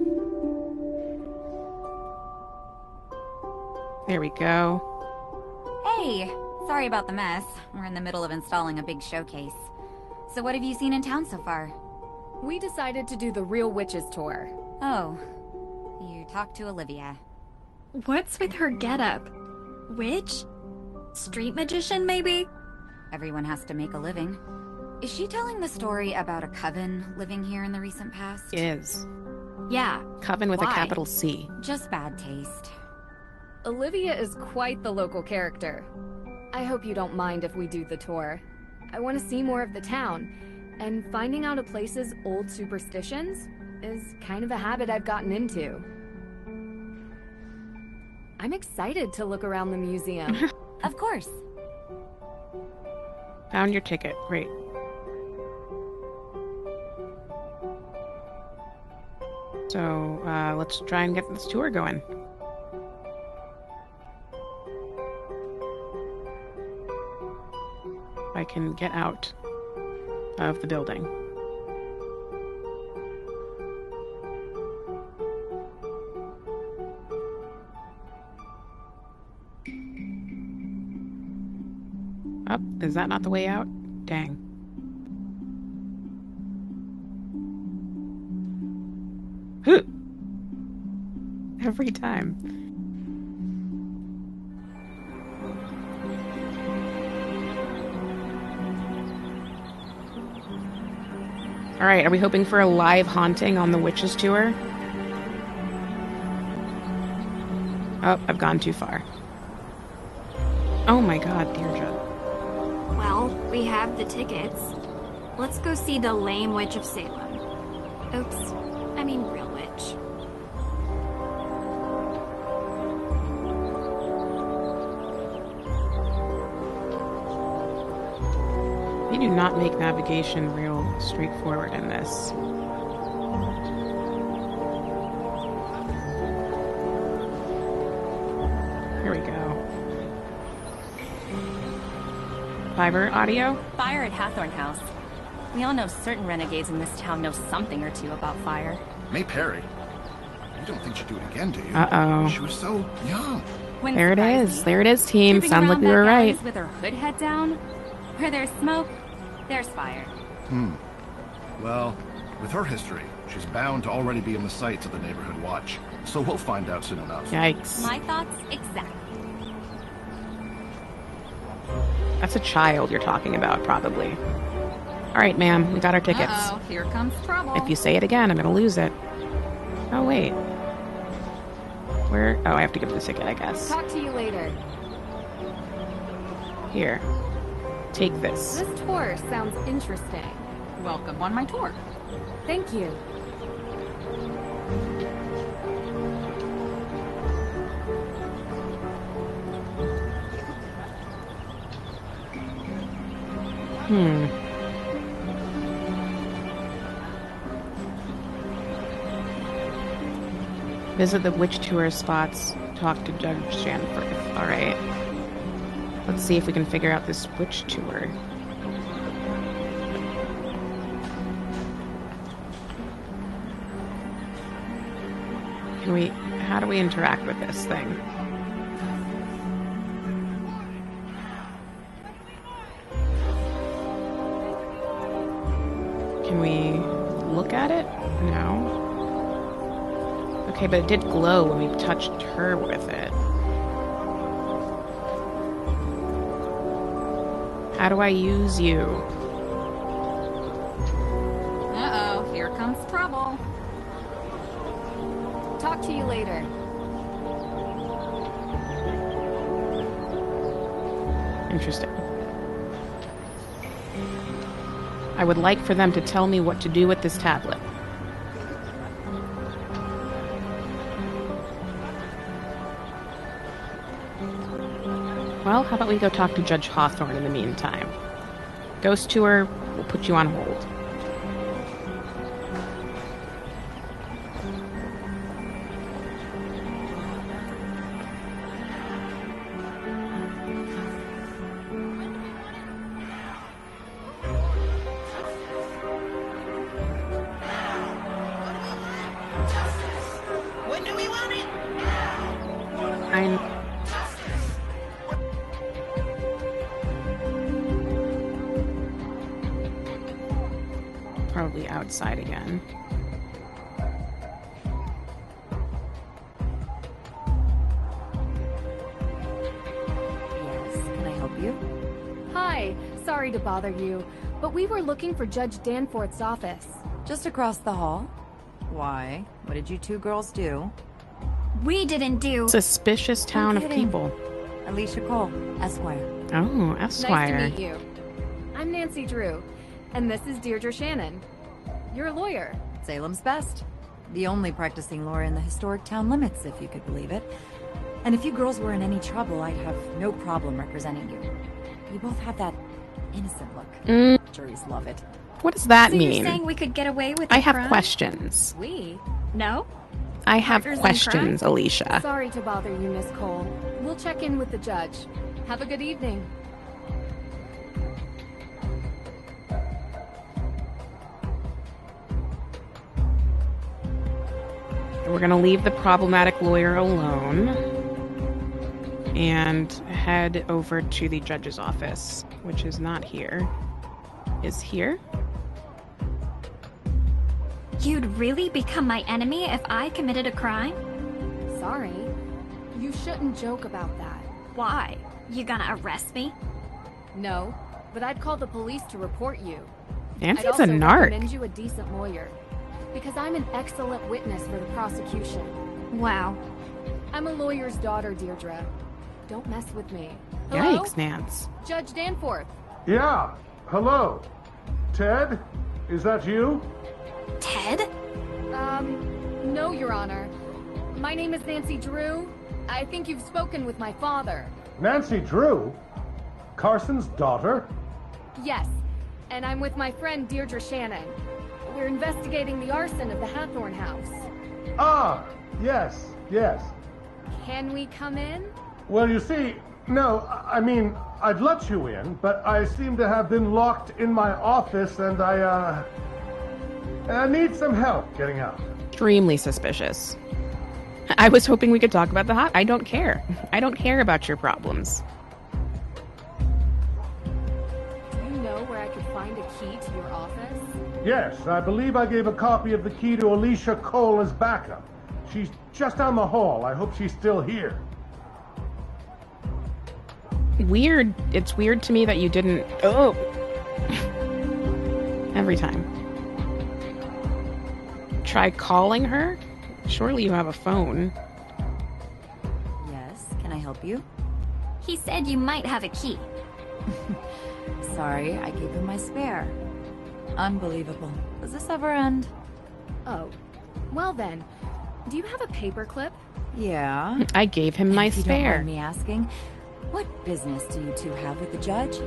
There we go. Hey! Sorry about the mess. We're in the middle of installing a big showcase. So what have you seen in town so far? We decided to do the Real Witches tour. Oh. You talked to Olivia. What's with her getup? Witch? Street magician, maybe? Everyone has to make a living. Is she telling the story about a coven living here in the recent past? Is. Yeah. Coven with a Why? capital C. Just bad taste. Olivia is quite the local character. I hope you don't mind if we do the tour. I want to see more of the town, and finding out a place's old superstitions is kind of a habit I've gotten into. I'm excited to look around the museum. Of course. Found your ticket. Great. So, let's try and get this tour going. I can get out of the building. Oh, is that not the way out? Dang. Every time. All right, are we hoping for a live haunting on the Witches tour? Oh, I've gone too far. Oh my god, Deirdre. Well, we have the tickets. Let's go see the lame witch of Salem. Oops, I mean real witch. You do not make navigation real straightforward in this. Here we go. Fiber audio? Fire at Hathorn House. We all know certain renegades in this town know something or two about fire. May Perry. You don't think she'd do it again, do you? Uh-oh. She was so young. There it is. There it is, team. Creeping Sounds like around we were back right. alleys with her hood head down. Where there's smoke, there's fire. Well, with her history, she's bound to already be in the sights of the neighborhood watch. So we'll find out soon enough. Yikes. My thoughts exactly. That's a child you're talking about, probably. All right, ma'am. We got our tickets. Uh-oh, here comes trouble. If you say it again, I'm going to lose it. Oh, wait. Where? Oh, I have to give the ticket, I guess. Talk to you later. Here. Take this. This tour sounds interesting. Welcome on my tour. Thank you. Visit the witch tour spots. Talk to Judge Janforth. All right. Let's see if we can figure out this witch tour. How do we interact with this thing? Can we look at it? No. Okay, but it did glow when we touched her with it. How do I use you? Uh-oh, here comes trouble. Talk to you later. Interesting. I would like for them to tell me what to do with this tablet. Well, how about we go talk to Judge Hawthorne in the meantime? Ghost tour, we'll put you on hold. When do we want it? I'm... probably outside again. Yes, can I help you? Hi, sorry to bother you, but we were looking for Judge Danforth's office. Just across the hall. Why? What did you two girls do? We didn't do... Suspicious town I'm of kidding. people. Alicia Cole, Esquire. Oh, Esquire. Nice to meet you. I'm Nancy Drew, and this is Deirdre Shannon. You're a lawyer. Salem's best. The only practicing lawyer in the historic town limits, if you could believe it. And if you girls were in any trouble, I'd have no problem representing you. You both have that innocent look. Juries love it. What does that So mean? you're saying we could get away with I the have crime? questions. We? No? I have Partners in questions, Alicia. Sorry to bother you, Miss Cole. We'll check in with the judge. Have a good evening. We're gonna leave the problematic lawyer alone and head over to the judge's office, which is not here. Is here? You'd really become my enemy if I committed a crime? Sorry. You shouldn't joke about that. Why? You gonna arrest me? No, but I'd call the police to report you. Nancy's I'd also a narc. recommend you a decent lawyer, because I'm an excellent witness for the prosecution. Wow. I'm a lawyer's daughter, Deirdre. Don't mess with me. Hello? Yikes, Nance. Judge Danforth. Yeah, hello. Ted? Is that you? Ted? No, Your Honor. My name is Nancy Drew. I think you've spoken with my father. Nancy Drew? Carson's daughter? Yes, and I'm with my friend Deirdre Shannon. We're investigating the arson of the Hathorne house. Ah, yes, yes. Can we come in? Well, you see, no, I mean, I'd let you in, but I seem to have been locked in my office and I need some help getting out. Extremely suspicious. I was hoping we could talk about the hot. I don't care. I don't care about your problems. Do you know where I could find a key to your office? Yes, I believe I gave a copy of the key to Alicia Cole as backup. She's just down the hall. I hope she's still here. Weird. It's weird to me that you didn't... Oh! Every time. Try calling her? Surely you have a phone. Yes, can I help you? He said you might have a key. Sorry, I gave him my spare. Unbelievable. Does this ever end? Oh, well then, do you have a paperclip? Yeah. I gave him my If you don't spare. mind me asking, what business do you two have with the judge?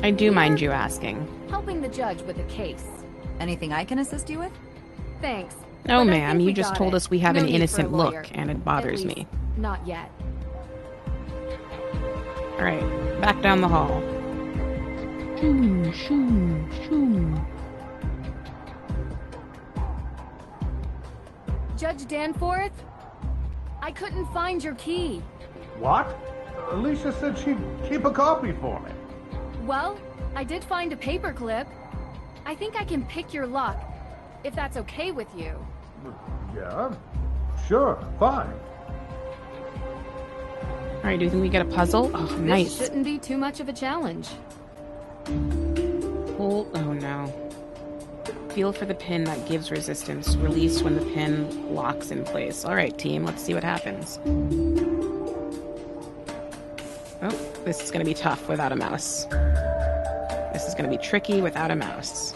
I do mind you asking. Helping the judge with a case. Anything I can assist you with? Thanks. No, but I ma'am, think you we just got told it. us we have No an need for a innocent lawyer. look, and it bothers At least, me. Not yet. Alright, back down the hall. Shoo, shoo, shoo. Judge Danforth? I couldn't find your key. What? Alicia said she'd keep a copy for me. Well, I did find a paperclip. I think I can pick your lock, if that's okay with you. Yeah, sure, fine. Alright, do you think we get a puzzle? Oh, This nice. shouldn't be too much of a challenge. Oh no. Feel for the pin that gives resistance. Release when the pin locks in place. All right, team, let's see what happens. Oh, this is going to be tough without a mouse. This is going to be tricky without a mouse.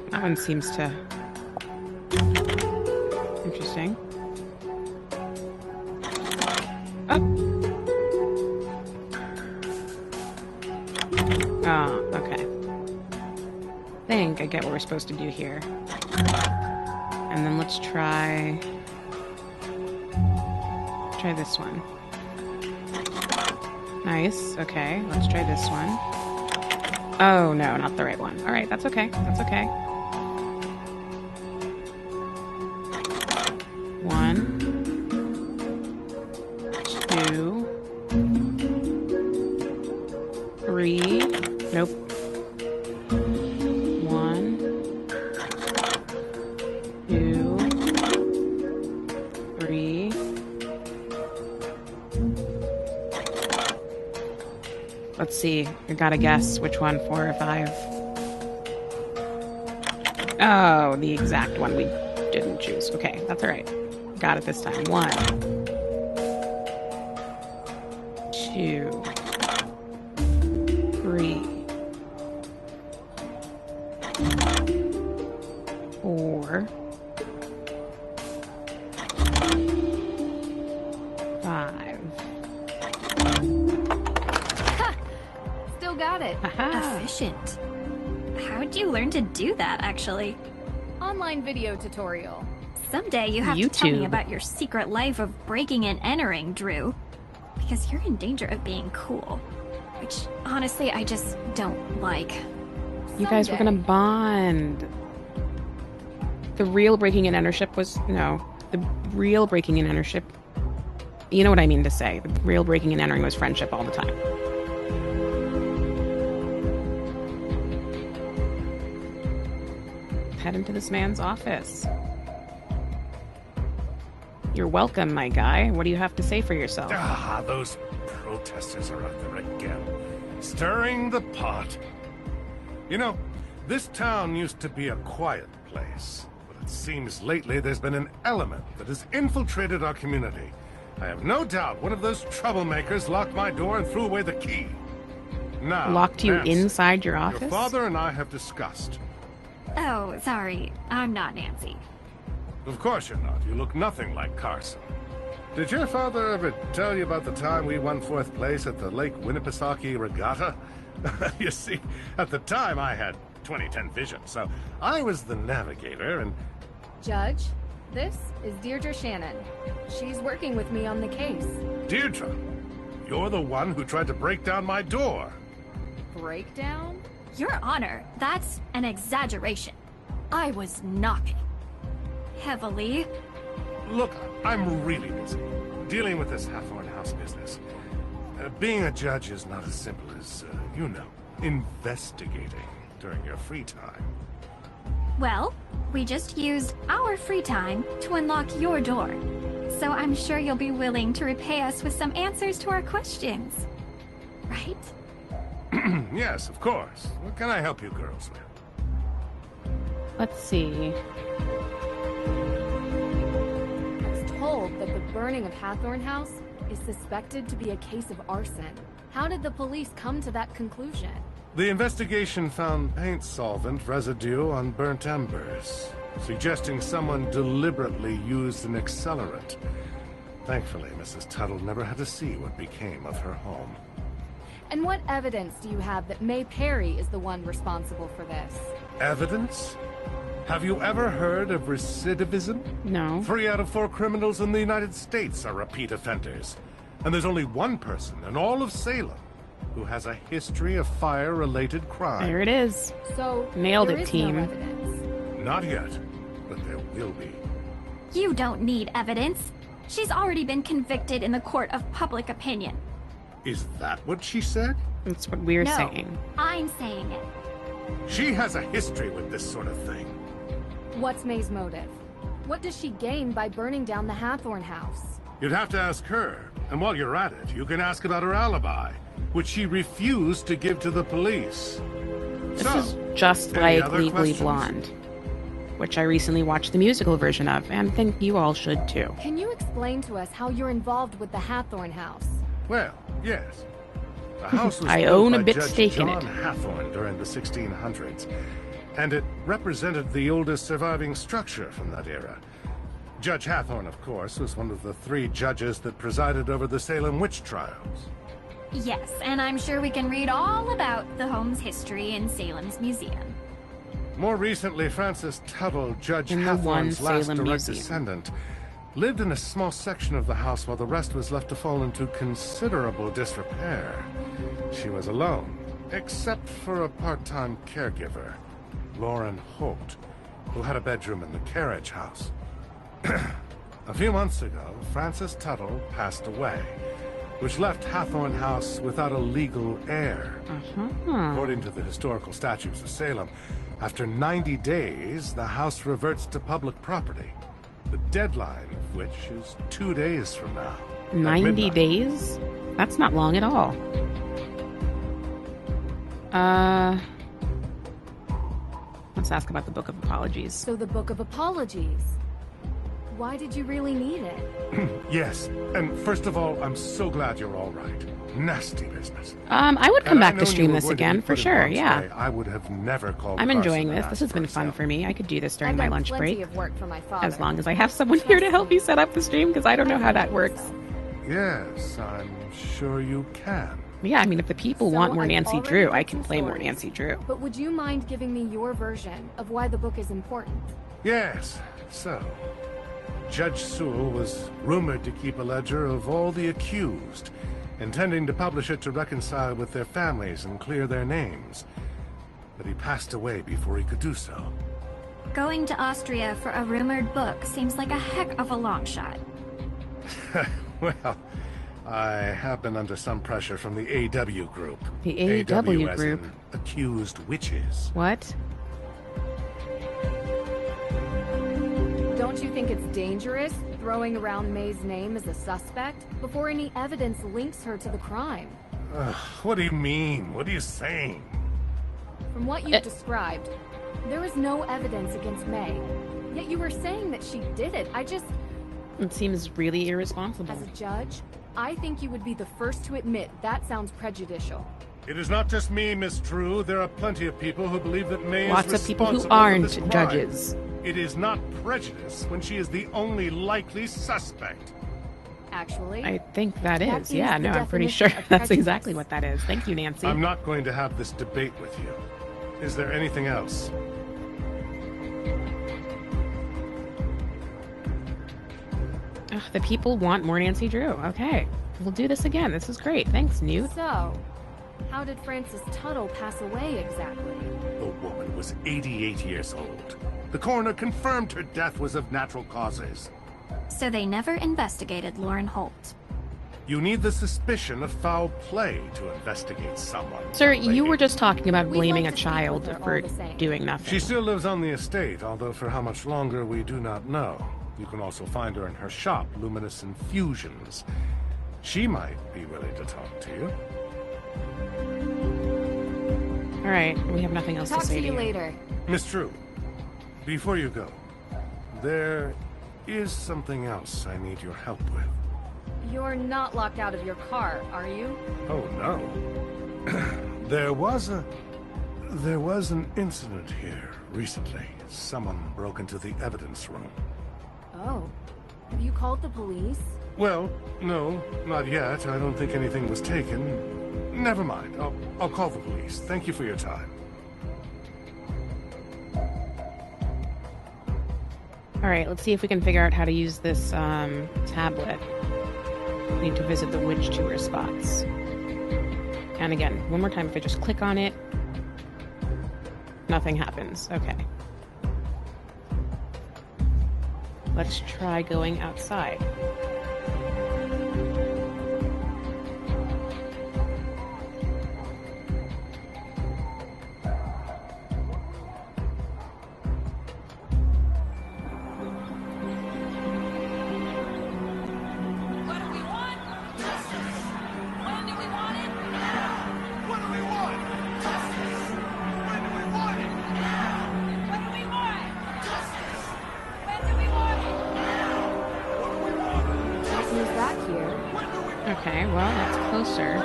That one seems to... Interesting. Oh, okay. I think I get what we're supposed to do here. And then let's try this one. Nice. Okay, let's try this one. Oh, no, not the right one. All right, that's okay. That's okay. 1, 2, 3. Nope. 1, 2, 3. Let's see. I gotta guess which one, 4 or 5. Oh, the exact one we didn't choose. Okay, that's all right. Got it this time. 1, 2, 3, 4, 5. Still got it. Efficient. How'd you learn to do that, actually? Online video tutorial. Someday you have to tell me about your secret life of breaking and entering, Drew. Because you're in danger of being cool. Which, honestly, I just don't like. You guys were gonna bond. The real breaking and entership was... No. The real breaking and entership... You know what I mean to say. The real breaking and entering was friendship all the time. Head into this man's office. You're welcome, my guy. What do you have to say for yourself? Ah, those protesters are out there again, stirring the pot. You know, this town used to be a quiet place, but it seems lately there's been an element that has infiltrated our community. I have no doubt one of those troublemakers locked my door and threw away the key. Now, locked you Nancy, inside your office? Your father and I have discussed. Oh, sorry. I'm not Nancy. Of course you're not. You look nothing like Carson. Did your father ever tell you about the time we won 4th place at the Lake Winnipesaukee Regatta? You see, at the time I had 20/10 vision, so I was the navigator and... Judge, this is Deirdre Shannon. She's working with me on the case. Deirdre, you're the one who tried to break down my door. Breakdown? Your Honor, that's an exaggeration. I was knocking. Heavily. Look, I'm really busy, dealing with this Hathorn House business. Being a judge is not as simple as, you know, investigating during your free time. Well, we just used our free time to unlock your door. So I'm sure you'll be willing to repay us with some answers to our questions. Right? Yes, of course. What can I help you girls with? Let's see. I was told that the burning of Hathorn House is suspected to be a case of arson. How did the police come to that conclusion? The investigation found paint solvent residue on burnt embers, suggesting someone deliberately used an accelerant. Thankfully, Mrs. Tuttle never had to see what became of her home. And what evidence do you have that May Perry is the one responsible for this? Evidence? Have you ever heard of recidivism? No. 3 out of 4 criminals in the United States are repeat offenders. And there's only one person in all of Salem who has a history of fire-related crime. There it is. So, nailed there it, is team. no evidence. Not yet, but there will be. You don't need evidence. She's already been convicted in the court of public opinion. Is that what she said? That's what we're No, saying. I'm saying it. She has a history with this sort of thing. What's May's motive? What does she gain by burning down the Hathorn house? You'd have to ask her. And while you're at it, you can ask about her alibi, which she refused to give to the police. This is just like Legally Blonde, which I recently watched the musical version of, and think you all should too. Can you explain to us how you're involved with the Hathorn house? Well, yes. The house was I built own a by bit Judge stake in John it. Hathorn during the 1600s, and it represented the oldest surviving structure from that era. Judge Hathorn, of course, was one of the 3 judges that presided over the Salem witch trials. Yes, and I'm sure we can read all about the home's history in Salem's museum. More recently, Francis Tuttle, Judge In the one Hathorn's last Salem direct museum. descendant, lived in a small section of the house while the rest was left to fall into considerable disrepair. She was alone, except for a part-time caregiver, Lauren Holt, who had a bedroom in the carriage house. A few months ago, Francis Tuttle passed away, which left Hathorn House without a legal heir. According to the historical statutes of Salem, after 90 days, the house reverts to public property. The deadline of which is 2 days from now. 90 days? That's not long at all. Let's ask about the Book of Apologies. So the Book of Apologies. Why did you really need it? Yes, and first of all, I'm so glad you're all right. Nasty business. I would come Had I back to known stream you were this going to be again, for put in sure, harm's yeah. way, I would have never called I'm enjoying Carson this. and This has asked been for fun help. for me. I could do this during I've my done lunch plenty break. of work for my father. As long as I have someone here to help me set up the stream, because I don't know how that works. Yes, I'm sure you can. Yeah, I mean, if the people want more I've Nancy already Drew, heard I can some play more stories. Nancy Drew. But would you mind giving me your version of why the book is important? Yes, so... Judge Sewell was rumored to keep a ledger of all the accused, intending to publish it to reconcile with their families and clear their names. But he passed away before he could do so. Going to Austria for a rumored book seems like a heck of a long shot. Well, I have been under some pressure from the AW group. The AW as group? in accused witches. What? Don't you think it's dangerous throwing around May's name as a suspect before any evidence links her to the crime? What do you mean? What are you saying? From what you've described, there is no evidence against May. Yet you were saying that she did it. It seems really irresponsible. As a judge, I think you would be the first to admit that sounds prejudicial. It is not just me, Miss Drew. There are plenty of people who believe that May Lots is of people who responsible for aren't this crime. judges. It is not prejudice when she is the only likely suspect. Actually, I think that that is. is Yeah, the no, I'm pretty sure definition of that's prejudice. exactly what that is. Thank you, Nancy. I'm not going to have this debate with you. Is there anything else? Ugh, the people want more Nancy Drew. Okay, we'll do this again. This is great. Thanks, Newt. So, how did Francis Tuttle pass away exactly? The woman was 88 years old. The coroner confirmed her death was of natural causes. So they never investigated Lauren Holt. You need the suspicion of foul play to investigate someone. Sir, young you lady. were just talking about We'd blaming like a to speak child with her for all the same. doing nothing. She still lives on the estate, although for how much longer we do not know. You can also find her in her shop, Luminous Infusions. She might be willing to talk to you. All right, we have nothing else Talk to say to you later. Miss Drew, before you go, there is something else I need your help with. You're not locked out of your car, are you? Oh, no. There was an incident here recently. Someone broke into the evidence room. Oh. Have you called the police? Well, no, not yet. I don't think anything was taken. Never mind. I'll call the police. Thank you for your time. All right, let's see if we can figure out how to use this tablet. We need to visit the witch tour spots. And again, one more time, if I just click on it, nothing happens. Okay. Let's try going outside. Okay, well, that's closer. I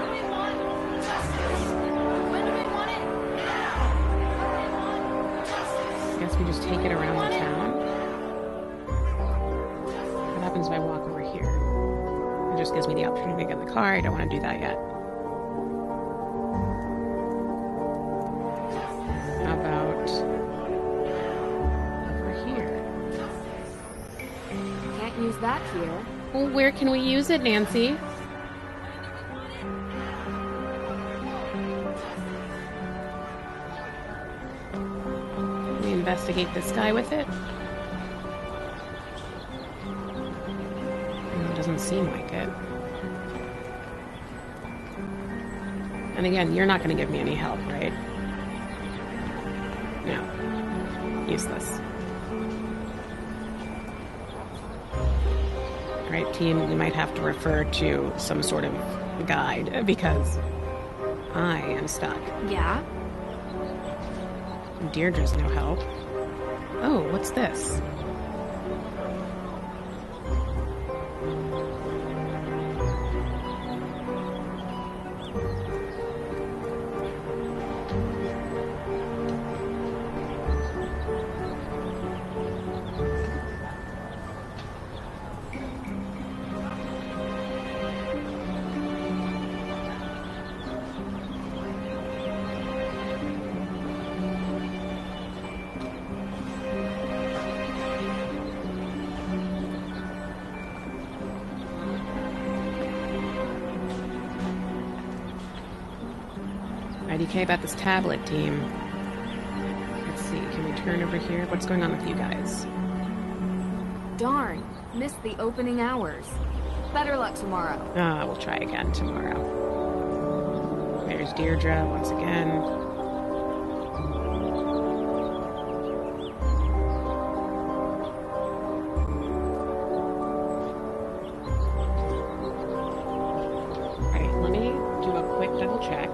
guess we just take it around the town. What happens if I walk over here? It just gives me the opportunity to get in the car. I don't want to do that yet. How about over here? Can't use that here. Well, where can we use it, Nancy? Can we investigate this guy with it? It doesn't seem like it. And again, you're not going to give me any help, right? No. Useless. Alright, team, we might have to refer to some sort of guide, because I am stuck. Yeah? Deirdre's no help. Oh, what's this? IDK about this tablet, team. Let's see, can we turn over here? What's going on with you guys? Darn, missed the opening hours. Better luck tomorrow. We'll try again tomorrow. There's Deirdre once again. Alright, let me do a quick double check.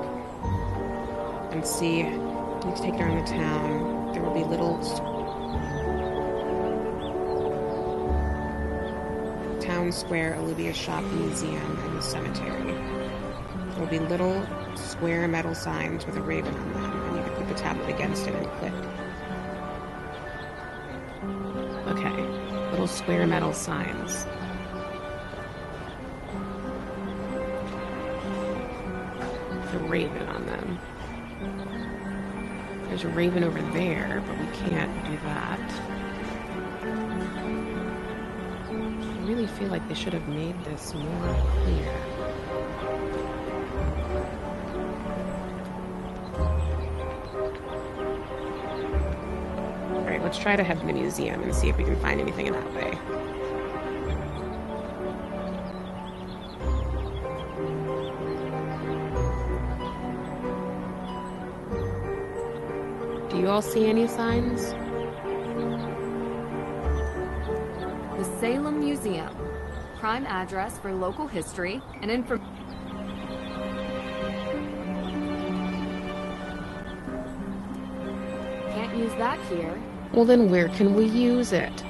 And see, I need to take it around the town. There will be little town square, Olivia shop, museum, and the cemetery. There will be little square metal signs with a raven on them, and you can put the tablet against it and click. Okay, little square metal signs. With a raven on them. There's a raven over there, but we can't do that. I really feel like they should have made this more clear. Alright, let's try to head to the museum and see if we can find anything in that way. Do you all see any signs? The Salem Museum. Prime address for local history and information. Can't use that here. Well, then where can we use it?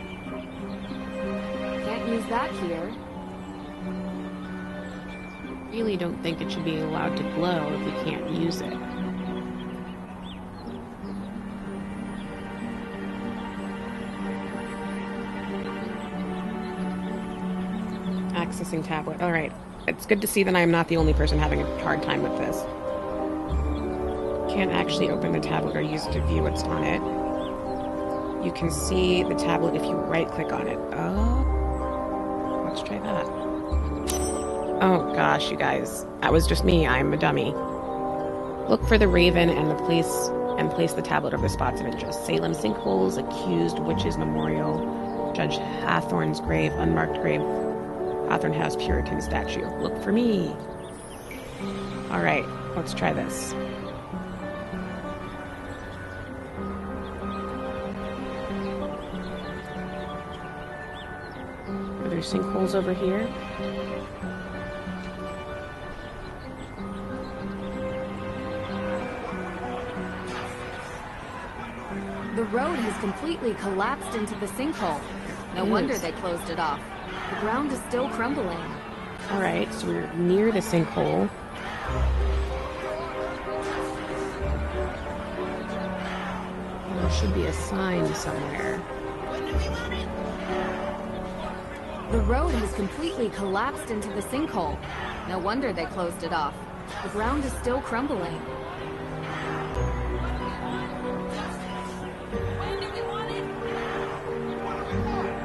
Can't use that here. Really don't think it should be allowed to glow if we can't use it. Accessing tablet. Alright. It's good to see that I am not the only person having a hard time with this. Can't actually open the tablet or use it to view what's on it. You can see the tablet if you right-click on it. Oh. Let's try that. Oh gosh, you guys. That was just me. I'm a dummy. Look for the raven and place the tablet over the spots of interest. Salem sinkholes, accused witches memorial, Judge Hathorne's grave, unmarked grave, Hathorne House Puritan statue. Look for me. Alright, let's try this. Are there sinkholes over here? The road has completely collapsed into the sinkhole. No wonder they closed it off. The ground is still crumbling. Alright, so we're near the sinkhole. There should be a sign somewhere. The road has completely collapsed into the sinkhole. No wonder they closed it off. The ground is still crumbling.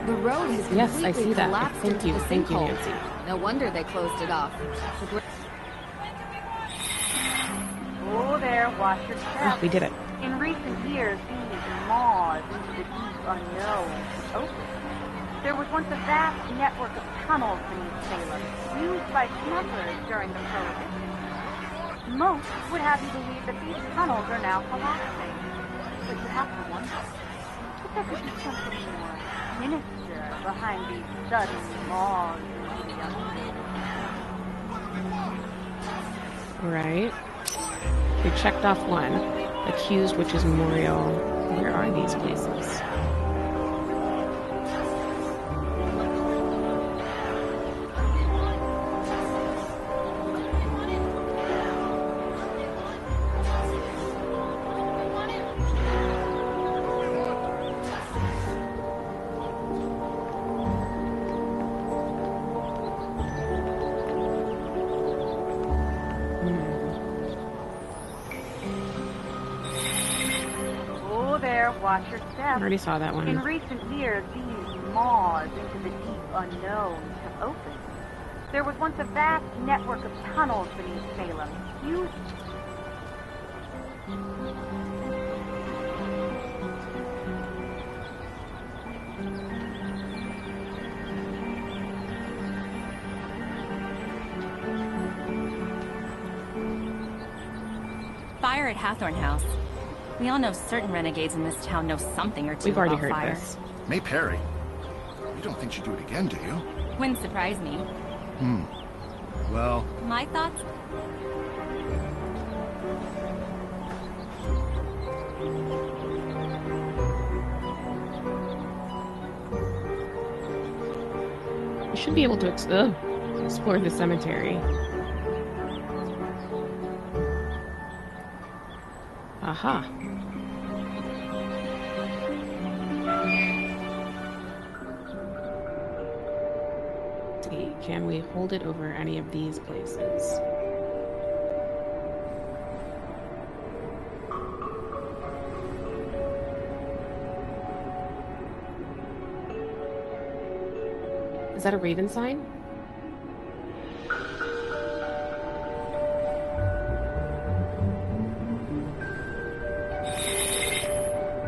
The road has completely I see that. collapsed Thank into you. the Thank you, sinkhole. Nancy. No wonder they closed it off. Oh, there, watch your step. Oh, we did it. In recent years, these maws into the deep unknown have opened. There was once a vast network of tunnels beneath Salem, used by smugglers during the Prohibition. Most would have you believe that these tunnels are now collapsing. But you have to wonder if there could be something more sinister behind these sudden maws into the unknown. Right. We checked off one. Accused Witches Memorial. Where are these places? Watch your step. I already saw that one. In recent years, these maws into the deep unknown have opened. There was once a vast network of tunnels beneath Salem, used... Fire at Hathorn House. We all know certain renegades in this town know something or two We've already about heard fire. this. May Perry. You don't think she'd do it again, do you? Wouldn't surprise me. Well... My thoughts? You should be able to explore the cemetery. Aha. Let's see, can we hold it over any of these places? Is that a raven sign?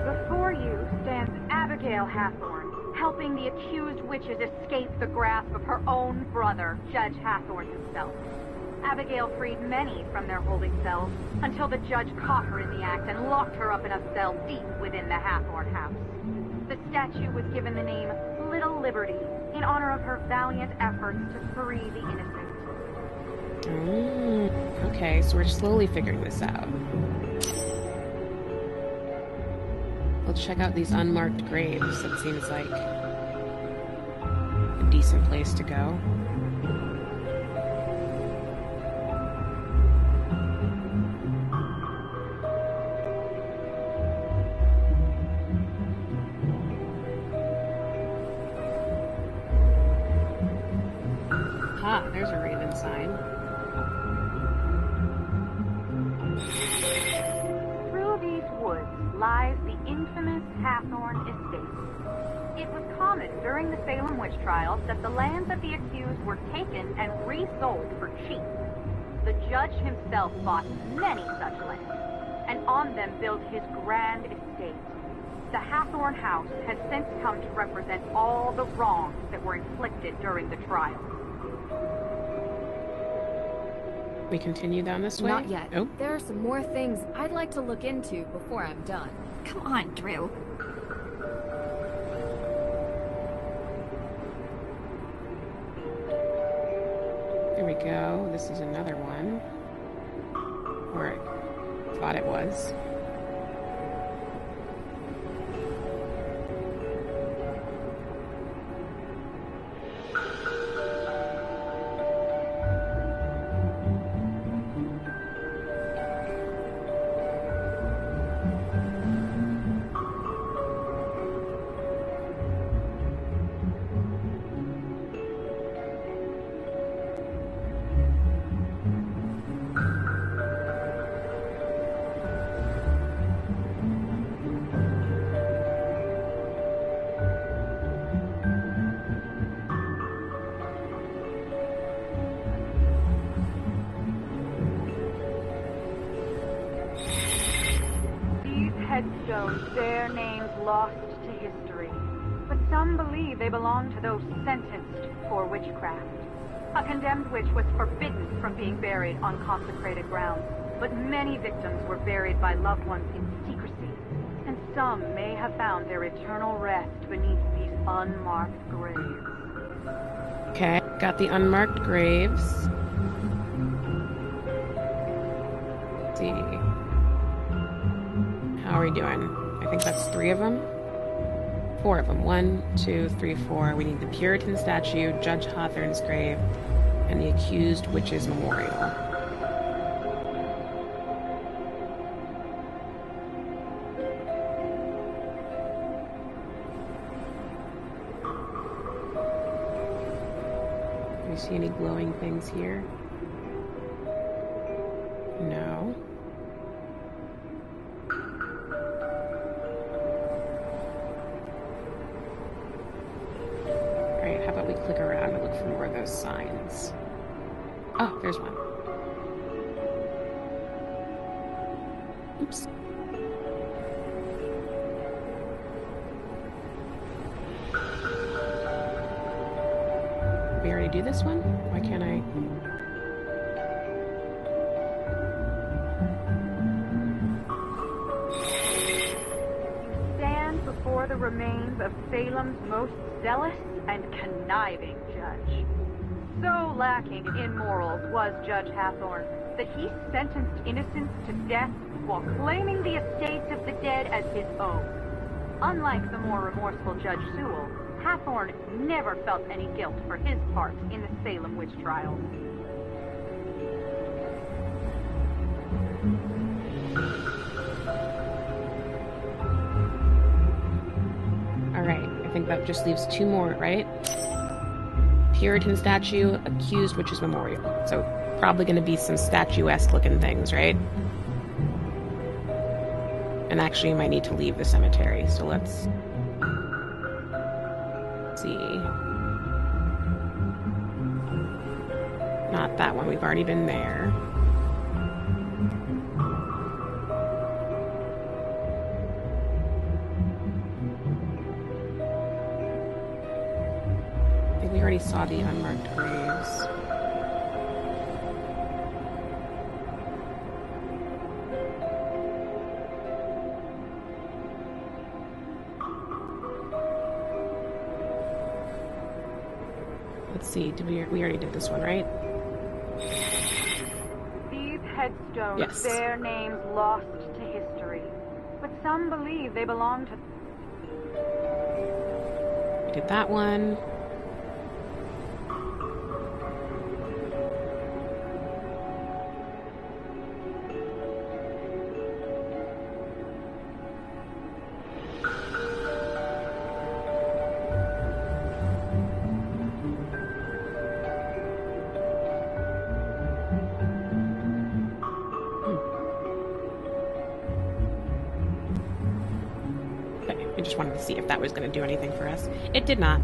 Before you stands Abigail Hathorn, helping the accused witches escape the grasp of her own brother, Judge Hathorn himself. Abigail freed many from their holding cells until the judge caught her in the act and locked her up in a cell deep within the Hathorn house. The statue was given the name Little Liberty in honor of her valiant efforts to free the innocent. Okay, so we're slowly figuring this out. Let's check out these unmarked graves. That seems like a decent place to go. Ah, there's a raven sign. Through these woods lies the infamous Hathorn Estate. It was common during the Salem witch trials that the lands of the accused were taken and resold for cheap. The judge himself bought many such lands, and on them built his grand estate. The Hathorn House has since come to represent all the wrongs that were inflicted during the trial. We continue down this way? Not yet. Oh. There are some more things I'd like to look into before I'm done. Come on, Drew. There we go. This is another one. Or I thought it was. headstones bear names lost to history, but some believe they belong to those sentenced for witchcraft. A condemned witch was forbidden from being buried on consecrated ground, but many victims were buried by loved ones in secrecy, and some may have found their eternal rest beneath these unmarked graves. Okay, got the unmarked graves. Let's see. How are we doing? I think that's 3 of them. 4 of them. 1, 2, 3, 4. We need the Puritan statue, Judge Hawthorne's grave, and the accused witch's memorial. Do you see any glowing things here? No. Alright, how about we click around and look for more of those signs? Oh, there's one. Oops. We already do this one? Why can't I? Stand before the remains of Salem's most zealous and conniving judge. So lacking in morals was Judge Hathorne that he sentenced innocents to death while claiming the estates of the dead as his own. Unlike the more remorseful Judge Sewell, Hathorne never felt any guilt for his part in the Salem witch trials. Alright, I think that just leaves 2 more, right? Puritan statue, accused witch's memorial. So probably going to be some statuesque looking things, right? And actually you might need to leave the cemetery, so let's see. Not that one, we've already been there. I think we already saw the unmarked graves. Let's see, we already did this one, right? These headstones Yes. bear names lost to history, but some believe they belong to... We did that one. I just wanted to see if that was going to do anything for us. It did not.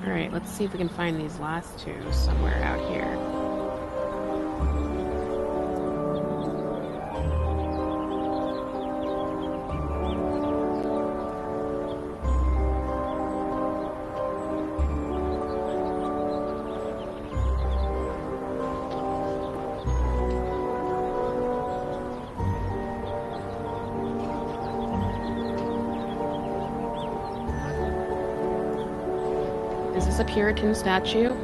Alright, let's see if we can find these last 2 somewhere out here. Is this a Puritan statue?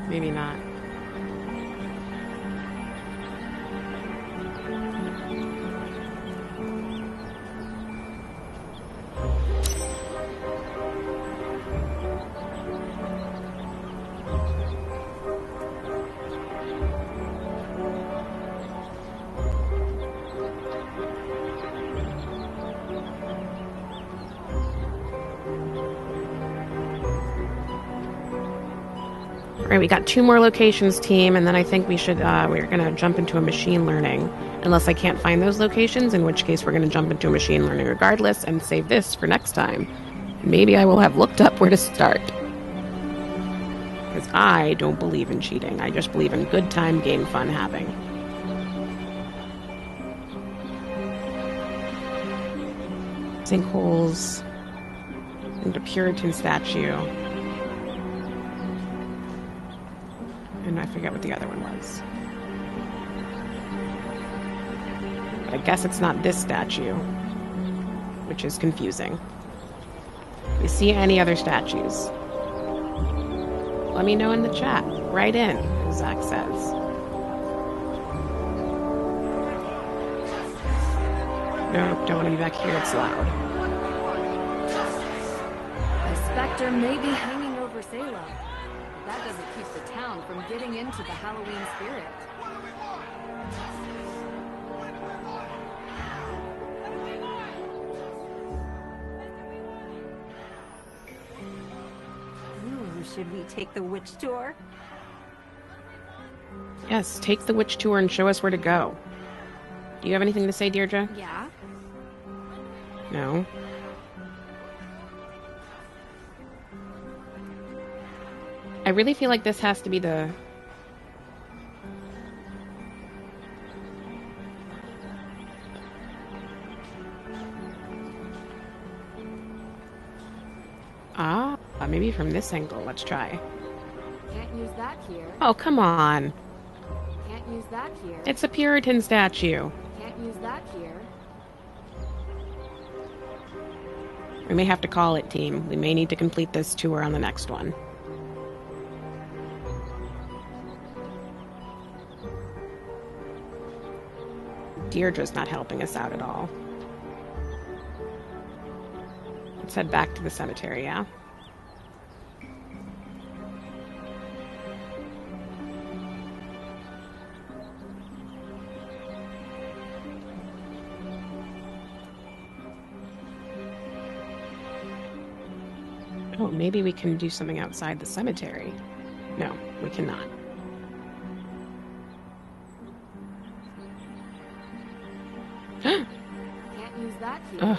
Maybe not. Right, we got 2 more locations, team, and then I think we should, we're gonna jump into a machine learning. Unless I can't find those locations, in which case we're gonna jump into a machine learning regardless and save this for next time. Maybe I will have looked up where to start. Because I don't believe in cheating. I just believe in good time, game, fun having. Sinkholes. And a Puritan statue. And I forget what the other one was. But I guess it's not this statue, which is confusing. If you see any other statues, let me know in the chat. Write in, as Zach says. Nope, don't want to be back here, it's loud. The specter may be hanging over Salem. That doesn't keep the town from getting into the Halloween spirit. Ooh, should we take the witch tour? Yes, take the witch tour and show us where to go. Do you have anything to say, Deirdre? Yeah? No? I really feel like this has to be the... maybe from this angle. Let's try. Can't use that here. Oh, come on. Can't use that here. It's a Puritan statue. Can't use that here. We may have to call it, team. We may need to complete this tour on the next one. Deirdre's not helping us out at all. Let's head back to the cemetery, yeah? Oh, maybe we can do something outside the cemetery. No, we cannot. Can't use that here. Ugh.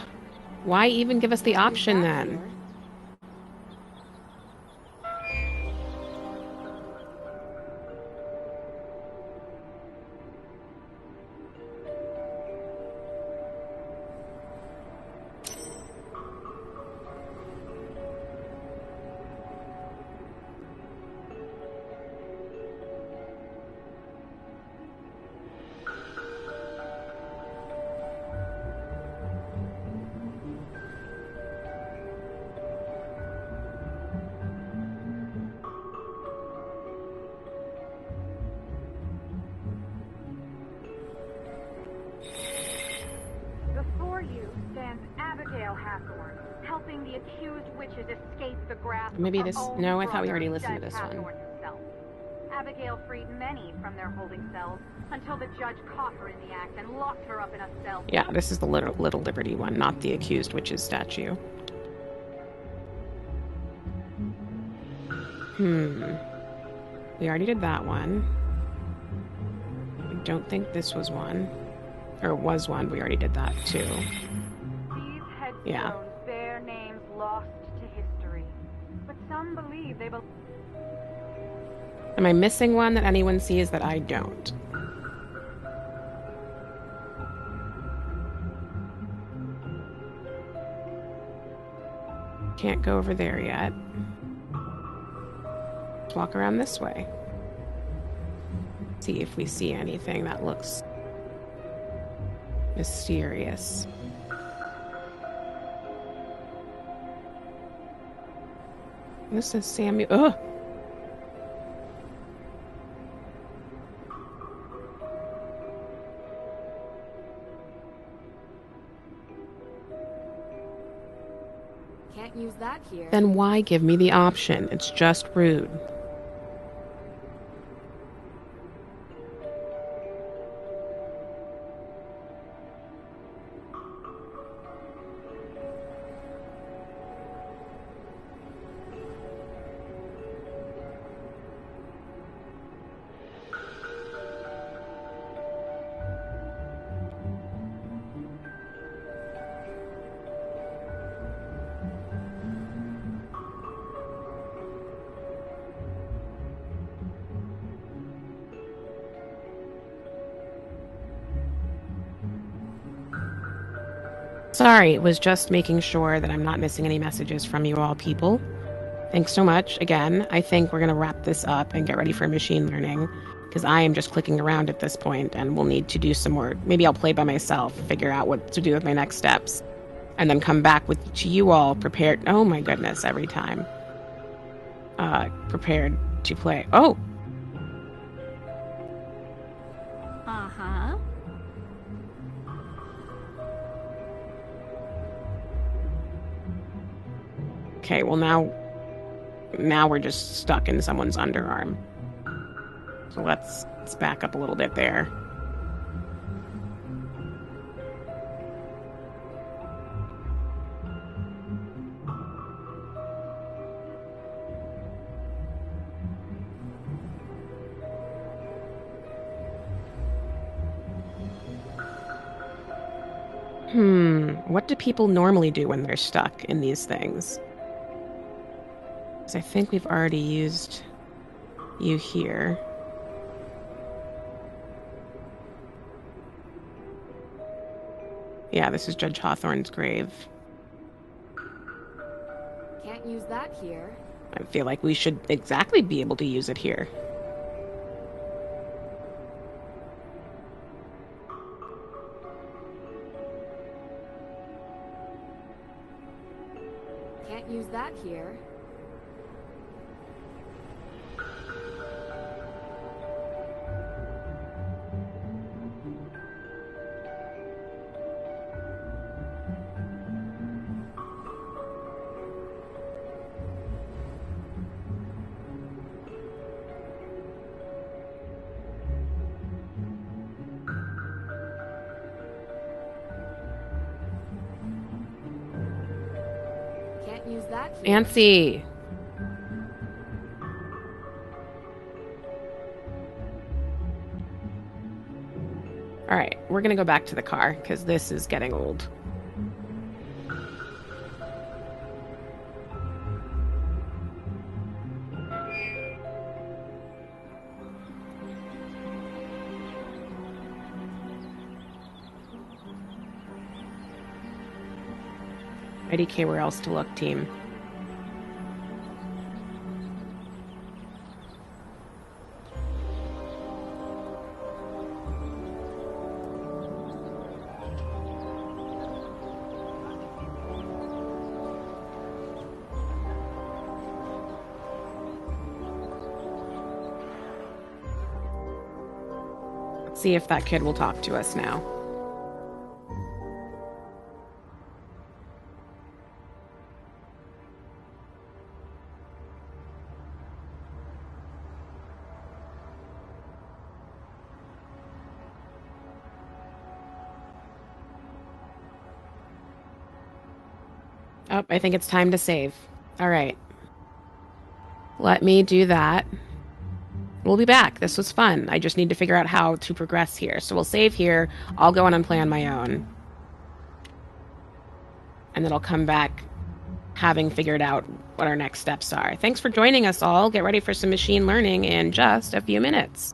Why even give us the option then? Here. Helping the accused witches escape the grasp Maybe of this... her own No, I thought we brother, already listened to Judge this one. Hathorne himself. Abigail freed many from their holding cells until the judge caught her in the act and locked her up in a cell. Yeah, this is the Little Liberty one, not the accused witch's statue. We already did that one. I don't think this was one. Or was one, we already did that too. These headstones Yeah. bear names lost to history, but some believe they belong. Am I missing one that anyone sees that I don't? Can't go over there yet. Let's walk around this way. See if we see anything that looks mysterious. This is Samuel. Ugh! Can't use that here. Then why give me the option? It's just rude. Sorry, it was just making sure that I'm not missing any messages from you all people. Thanks so much. Again, I think we're going to wrap this up and get ready for machine learning, because I am just clicking around at this point and we'll need to do some more. Maybe I'll play by myself, figure out what to do with my next steps, and then come back to you all prepared. Oh my goodness, every time. Prepared to play. Oh! Uh-huh. Okay, well now we're just stuck in someone's underarm. So let's back up a little bit there. What do people normally do when they're stuck in these things? Because I think we've already used you here. Yeah, this is Judge Hawthorne's grave. Can't use that here. I feel like we should exactly be able to use it here. Can't use that here. Use that here. Nancy! Alright, we're gonna go back to the car, because this is getting old. IDK, where else to look, team? Let's see if that kid will talk to us now. Oh, I think it's time to save. All right. Let me do that. We'll be back. This was fun. I just need to figure out how to progress here. So we'll save here. I'll go on and play on my own. And then I'll come back having figured out what our next steps are. Thanks for joining us all. Get ready for some machine learning in just a few minutes.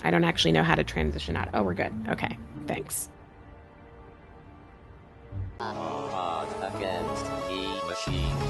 I don't actually know how to transition out. Oh, we're good. Okay. Thanks. Against the machine.